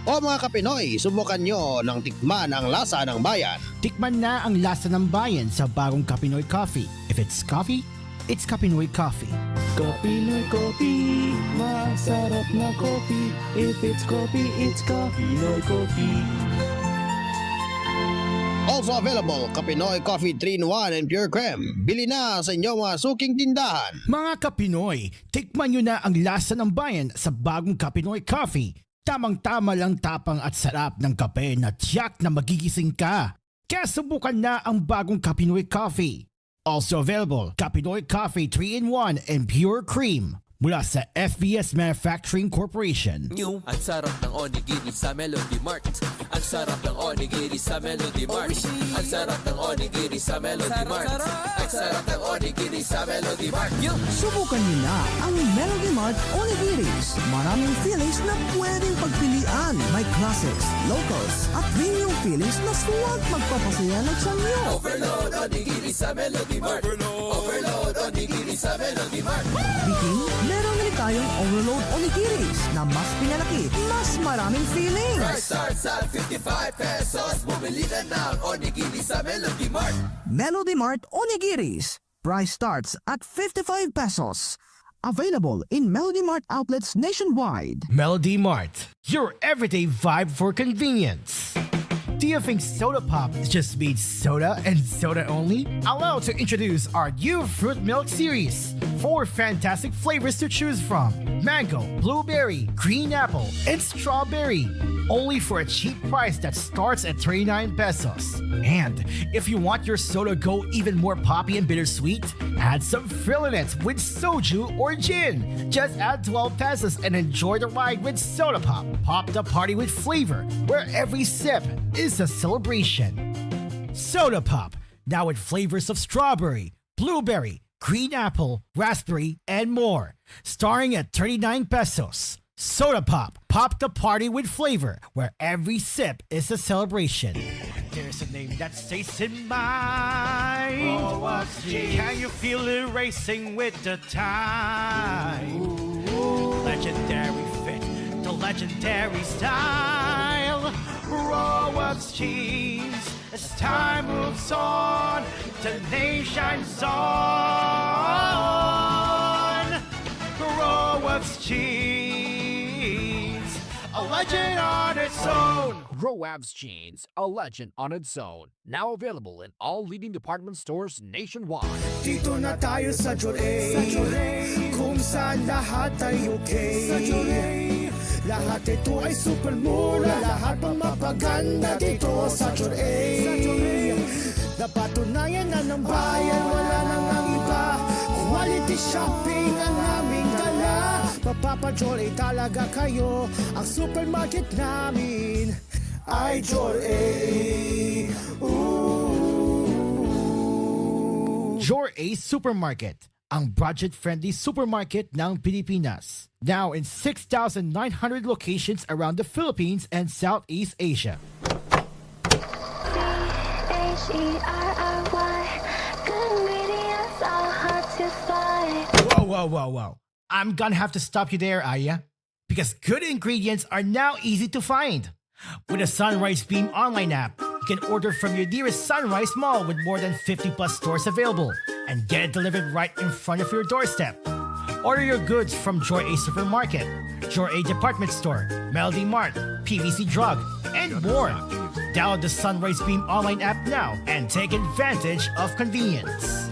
Speaker 7: O mga Kapinoy, subukan nyo ng tikman ang lasa ng bayan.
Speaker 1: Tikman na ang lasa ng bayan sa bagong Kapinoy Coffee. If it's coffee, it's Kapinoy Coffee.
Speaker 9: Kapinoy Coffee, masarap na coffee. If it's coffee, it's Kapinoy Coffee.
Speaker 7: Also available, Kapinoy Coffee 3-in-1 and Pure Creme. Bili na sa inyong mga suking tindahan.
Speaker 1: Mga Kapinoy, tikman nyo na ang lasa ng bayan sa bagong Kapinoy Coffee. Tamang-tama lang tapang at sarap ng kape na tiyak na magigising ka. Kaya subukan na ang bagong Kapinoy Coffee. Also available, Kapinoy Coffee 3-in-1 and Pure Cream mula sa FBS Manufacturing Corporation.
Speaker 8: New. Ang sarap ng onigiri sa Melody Mart. Ang sarap ng onigiri sa Melody Mart. Ang sarap ng onigiri sa Melody Mart. Ang sarap ng onigiri sa Melody Mart.
Speaker 10: Subukan niyo na ang Melody Mart Onigiris. Maraming fillings na pwedeng pagpilian. May classics, locals, at premium fillings na suwag magpapasaya ng samyo.
Speaker 8: Overload onigiri sa Melody Mart. Overload onigiri sa Melody Mart.
Speaker 10: Bikin, meron rin tayong overload onigiris na mas pinalaki, mas maraming fillings.
Speaker 8: Price starts at 55 pesos. Bumili na ng onigiri sa Melody Mart.
Speaker 10: Melody Mart Onigiris. Price starts at 55 pesos. Available in Melody Mart outlets nationwide.
Speaker 1: Melody Mart, your everyday vibe for convenience. Do you think soda pop just means soda and soda only? Allow to introduce our new Fruit Milk series. 4 fantastic flavors to choose from. Mango, blueberry, green apple, and strawberry. Only for a cheap price that starts at 39 pesos. And if you want your soda go even more poppy and bittersweet, add some fill in it with soju or gin. Just add 12 pesos and enjoy the ride with soda pop. Pop the party with flavor, where every sip is a celebration. Soda Pop, now with flavors of strawberry, blueberry, green apple, raspberry, and more. Starting at 39 pesos. Soda Pop, pop the party with flavor, where every sip is a celebration. There's a name that stays in mind. Oh, what's Can you feel it racing with the time? Legendary fit, the legendary style. Rowards cheese, as time moves on, the nation's on. Rowards cheese, a legend on its own.
Speaker 6: Roab's Jeans, a legend on its own. Now available in all leading department stores nationwide.
Speaker 1: Dito na tayo sa Joray, kung saan lahat ay okay. Sa Joray, lahat ito ay super mura, lahat pang mapaganda dito sa Joray. Napatunayan na ng bayan, wala nang ang iba. Quality shopping ang aming dala. Mapapa-Joray talaga kayo, ang supermarket namin ay Joray. Joray Supermarket, ang budget-friendly supermarket ng Pilipinas. Now in 6,900 locations around the Philippines and Southeast Asia. Whoa. I'm gonna have to stop you there, Aya. Because good ingredients are now easy to find. With a Sunrise Beam online app, you can order from your nearest Sunrise Mall with more than 50 plus stores available and get it delivered right in front of your doorstep. Order your goods from Joy A Supermarket, Joy A Department Store, Melody Mart, PVC Drug, and more. Download the Sunrise Beam online app now and take advantage of convenience.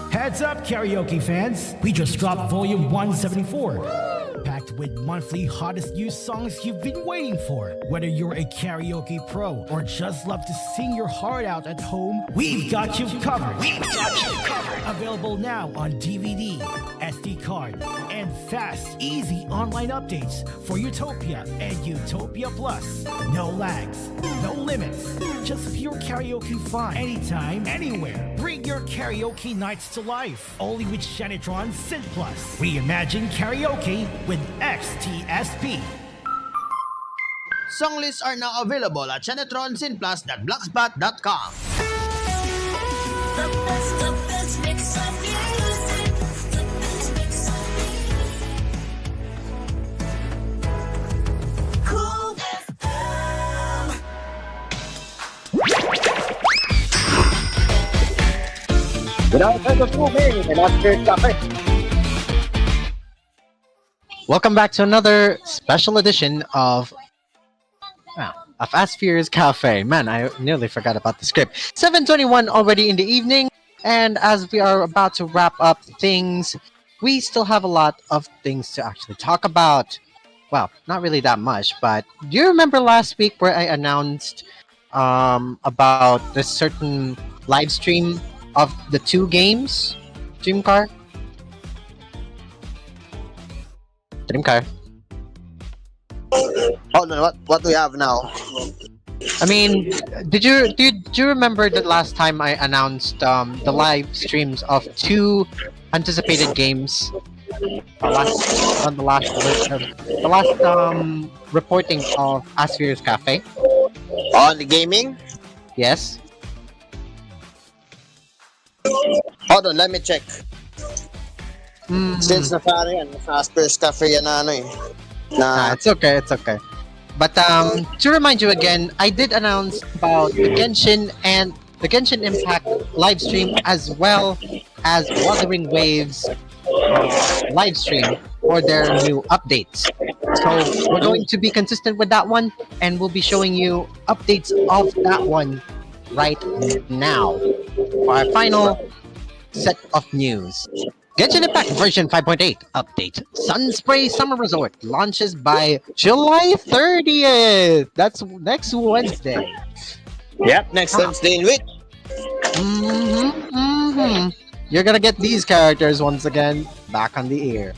Speaker 1: Heads up, karaoke fans! We just dropped volume 174. Packed with monthly hottest new songs you've been waiting for. Whether you're a karaoke pro or just love to sing your heart out at home, we've got you covered. Available now on DVD, SD card, and fast, easy online updates for Utopia and Utopia Plus. No lags, no limits, just pure karaoke fun. Anytime, anywhere. Bring your karaoke nights to life. Only with Shanitron Synth Plus. Reimagine karaoke with XTSP.
Speaker 7: Song lists are now available at shanetronsinplus.blogspot.com.
Speaker 11: The best mix of music. The best mix of music. Cool FM.
Speaker 4: Without further moving, and after Cafe.
Speaker 3: Welcome back to another special edition of Asphere's Cafe. Man, I nearly forgot about the script. 7:21 already in the evening, and as we are about to wrap up things, we still have a lot of things to actually talk about. Well, not really that much, but do you remember last week where I announced about this certain live stream of the two games? Dreamcar?
Speaker 2: Oh no, what do we have now?
Speaker 3: I mean, do you remember the last time I announced the live streams of two anticipated games? The last reporting of Asphere's Cafe.
Speaker 2: On the gaming?
Speaker 3: Yes.
Speaker 2: Hold on, let me check. Since nasa Asphere's Cafe yan na ano eh.
Speaker 3: It's okay. But to remind you again, I did announce about the Genshin and the Genshin Impact live stream as well as Wuthering Waves live stream for their new updates. So we're going to be consistent with that one, and we'll be showing you updates of that one right now for our final set of news. Genshin Impact version 5.8 update. Sunspray Summer Resort launches by July 30th. That's next Wednesday.
Speaker 2: Yep, next Wednesday in which?
Speaker 3: You're gonna get these characters once again back on the air.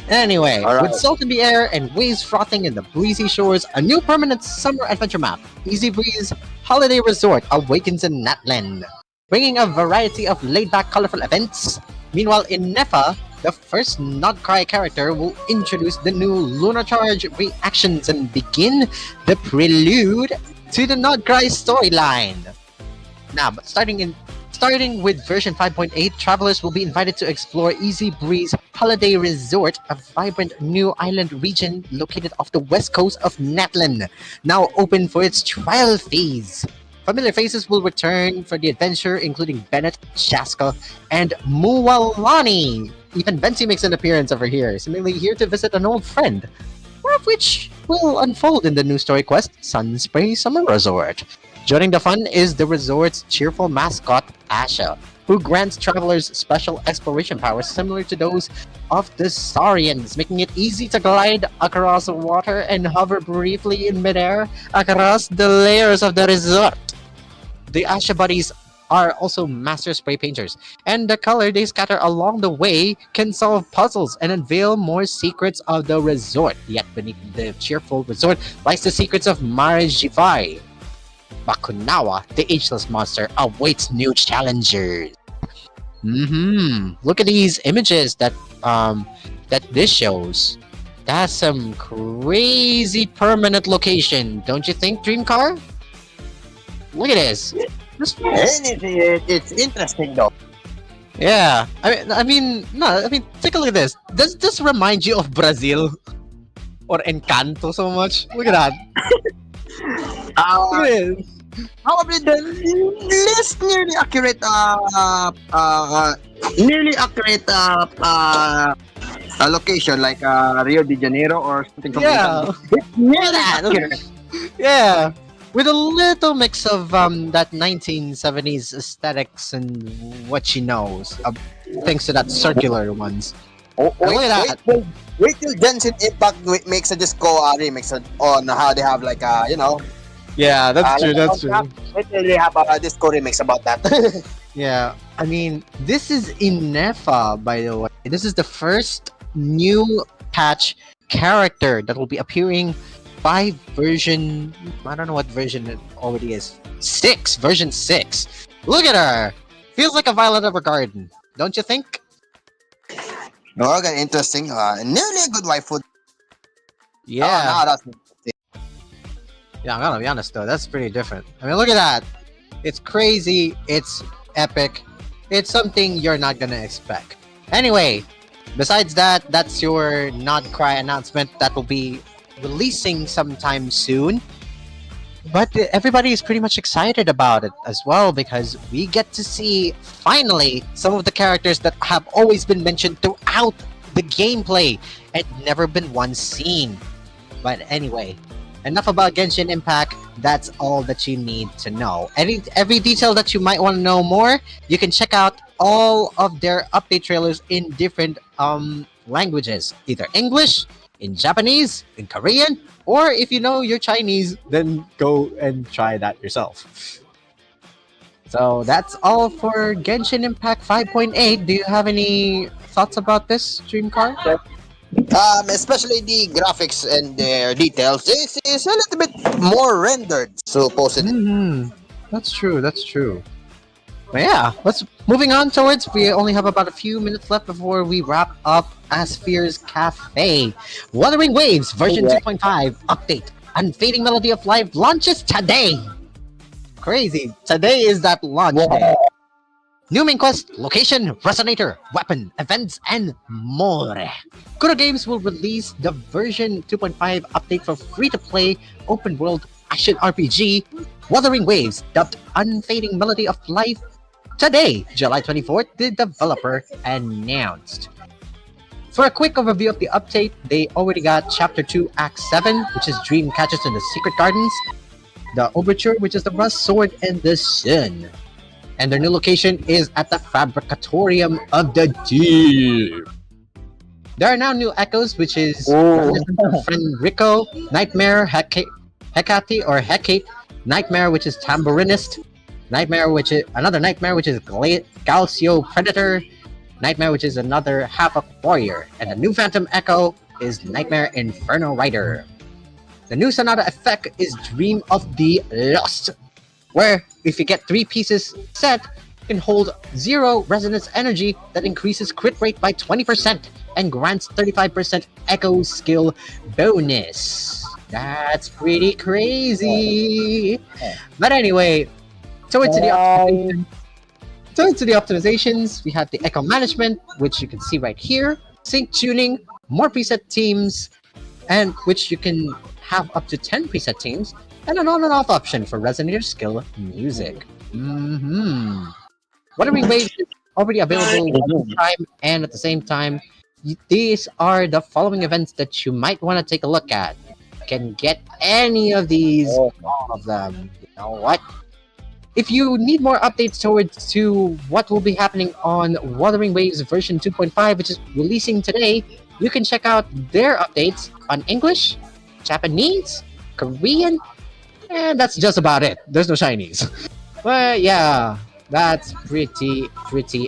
Speaker 3: Anyway, with salt in the air and waves frothing in the breezy shores, a new permanent summer adventure map, Easy Breeze Holiday Resort, awakens in Natlan, bringing a variety of laid-back, colorful events. Meanwhile, in Nefa, the first Nodcry character will introduce the new Lunar Charge reactions and begin the prelude to the Nodcry storyline. Now, but starting with version 5.8, travelers will be invited to explore Easy Breeze Holiday Resort, a vibrant new island region located off the west coast of Natlan, now open for its trial phase. Familiar faces will return for the adventure, including Bennett, Shaska, and Muwalani. Even Bensi makes an appearance over here, seemingly here to visit an old friend. of which will unfold in the new story quest, Sunspray Summer Resort. Joining the fun is the resort's cheerful mascot, Asha, who grants travelers special exploration powers similar to those of the Saurians, making it easy to glide across the water and hover briefly in midair across the layers of the resort. The Asha buddies are also master spray painters, and the color they scatter along the way can solve puzzles and unveil more secrets of the resort. Yet beneath the cheerful resort lies the secrets of Marajivai. Bakunawa, the ageless monster, awaits new challengers. Look at these images that this shows. That's some crazy permanent location, don't you think, Dreamcar? Look at this.
Speaker 2: It's interesting though.
Speaker 3: Yeah, I mean, take a look at this. Does this remind you of Brazil or Encanto so much? Look at that. Look at this.
Speaker 2: Probably the least nearly accurate location like Rio de Janeiro or something.
Speaker 3: Yeah.
Speaker 2: Near that.
Speaker 3: Yeah, with a little mix of that 1970s aesthetics and what she knows, thanks to that circular ones.
Speaker 2: Oh,
Speaker 3: Look at that.
Speaker 2: wait till Genshin Impact makes a disco remix on how they have like
Speaker 3: Yeah, that's true. That's true.
Speaker 2: Wait till they have a disco remix about that.
Speaker 3: Yeah, I mean, this is Inefa, by the way. This is the first new patch character that will be appearing by version. I don't know what version it already is. Version 6. Look at her. Feels like a Violet Evergarden, don't you think?
Speaker 2: No, okay, interesting. Nearly a good waifu.
Speaker 3: Yeah.
Speaker 2: Oh, no, that's
Speaker 3: Yeah, I'm gonna be honest though, that's pretty different. I mean, look at that. It's crazy. It's epic. It's something you're not gonna expect. Anyway, besides that, that's your Not Cry announcement that will be releasing sometime soon. But everybody is pretty much excited about it as well because we get to see finally some of the characters that have always been mentioned throughout the gameplay and never been once seen. But anyway, enough about Genshin Impact. That's all that you need to know. Every detail that you might want to know more, you can check out all of their update trailers in different languages, either English, in Japanese, in Korean, or if you know your Chinese, then go and try that yourself. So that's all for Genshin Impact 5.8. Do you have any thoughts about this, Dreamcar?
Speaker 2: Especially the graphics and their details. This is a little bit more rendered, supposedly.
Speaker 3: That's true. That's true. But yeah, moving on towards. We only have about a few minutes left before we wrap up Asphere's Cafe. Wuthering Waves version 2.5 update. Unfading Melody of Life launches today. Crazy. Today is that launch day. New main quest, location, resonator, weapon, events, and more. Kuro Games will release the version 2.5 update for free-to-play open-world action RPG, Wuthering Waves, dubbed Unfading Melody of Life, today, July 24th, the developer announced. For a quick overview of the update, they already got Chapter 2, Act 7, which is Dream Catchers in the Secret Gardens, the Overture, which is the Rust Sword and the Sun. And their new location is at the Fabricatorium of the Deep. There are now new echoes, which is friend Rico, Nightmare, Hecate or Hecate, Nightmare, which is Tambourinist, Nightmare, which is another Nightmare, which is Galcio Predator, Nightmare, which is another Havoc Warrior, and the new Phantom Echo is Nightmare Inferno Rider. The new Sonata effect is Dream of the Lost, where if you get 3 pieces set, you can hold 0 resonance energy that increases crit rate by 20% and grants 35% echo skill bonus. That's pretty crazy. But anyway, towards the optimizations, we have the echo management, which you can see right here, sync tuning, more preset teams, and which you can have up to 10 preset teams, and an on and off option for resonator skill music. Wuthering Waves is already available at the time, and at the same time, these are the following events that you might want to take a look at. Can get any of these,
Speaker 4: Oh.
Speaker 3: all of them. You know what? If you need more updates towards to what will be happening on Wuthering Waves version 2.5, which is releasing today, you can check out their updates on English, Japanese, Korean, and that's just about it. There's no Chinese. But yeah, that's pretty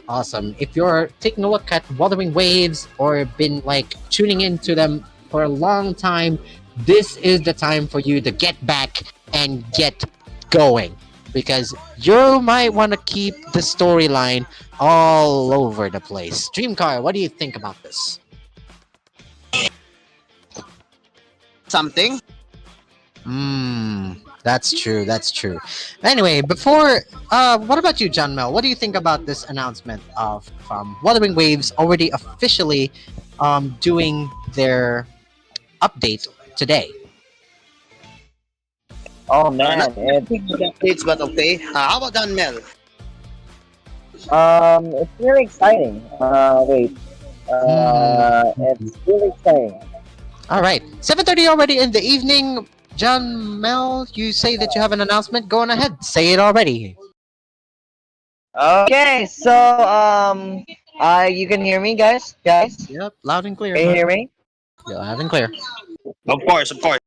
Speaker 3: awesome. If you're taking a look at Wuthering Waves or been like tuning into them for a long time, this is the time for you to get back and get going, because you might want to keep the storyline all over the place. Dreamcar, what do you think about this?
Speaker 2: Something?
Speaker 3: That's true. That's true. Anyway, before, what about you, John Mel? What do you think about this announcement of Wuthering Waves already officially doing their update today?
Speaker 4: Oh man,
Speaker 2: Not updates, but okay. How about Dan Mel?
Speaker 4: it's really exciting. It's really exciting.
Speaker 3: All right, 7:30 already in the evening. John Mel, you say that you have an announcement. Go on ahead, say it already.
Speaker 4: Okay, so you can hear me, guys.
Speaker 3: Yep, loud and clear.
Speaker 4: Can you hear me?
Speaker 3: Yeah, loud and clear.
Speaker 2: Of course, of course.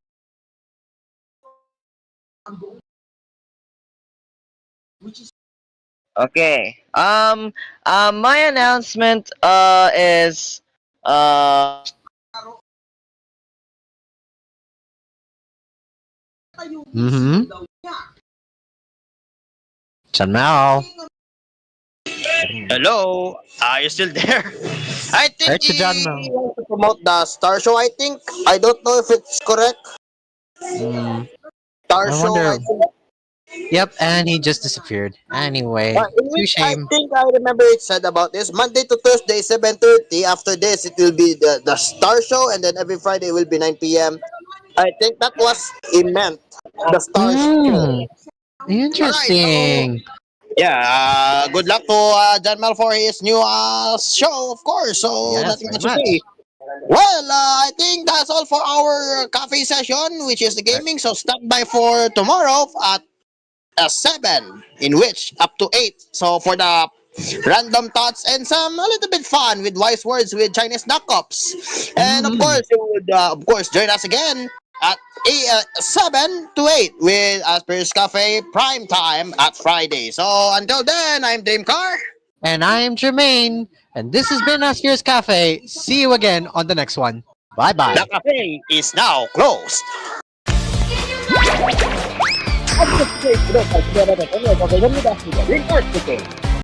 Speaker 4: Okay. My announcement is
Speaker 3: Mm-hmm. John Mel.
Speaker 2: Hello, are you still there? I think
Speaker 3: Heard you, John
Speaker 2: he
Speaker 3: Mel.
Speaker 2: wants to promote the Star Show. I think I don't know if it's correct. Star
Speaker 3: I
Speaker 2: Show.
Speaker 3: wonder.
Speaker 2: I think.
Speaker 3: Yep, and he just disappeared. Anyway,
Speaker 2: In
Speaker 3: too
Speaker 2: which I
Speaker 3: shame.
Speaker 2: think I remember it said about this Monday to Thursday 7:30. After this, it will be the Star Show, and then every Friday will be 9 p.m. I think that was it meant the Star Show. Alright, so
Speaker 3: Interesting.
Speaker 2: yeah, good luck to John Mel for his new show, of course. So
Speaker 3: Yes,
Speaker 2: nothing
Speaker 3: very
Speaker 2: much to
Speaker 3: much.
Speaker 2: say. Well, I think that's all for our cafe session, which is the gaming. So stop by for tomorrow at 7, in which up to 8. So for the random thoughts and some a little bit fun with wise words with Chinese knockups. And of course, you would of course join us again at 7 to 8 with Asper's Cafe Prime Time at Friday. So until then, I'm Dreamcar.
Speaker 3: And I'm Jermaine, and this has been Asphere's Cafe. See you again on the next one. Bye bye.
Speaker 2: The cafe is now closed.
Speaker 4: Reinforce the game.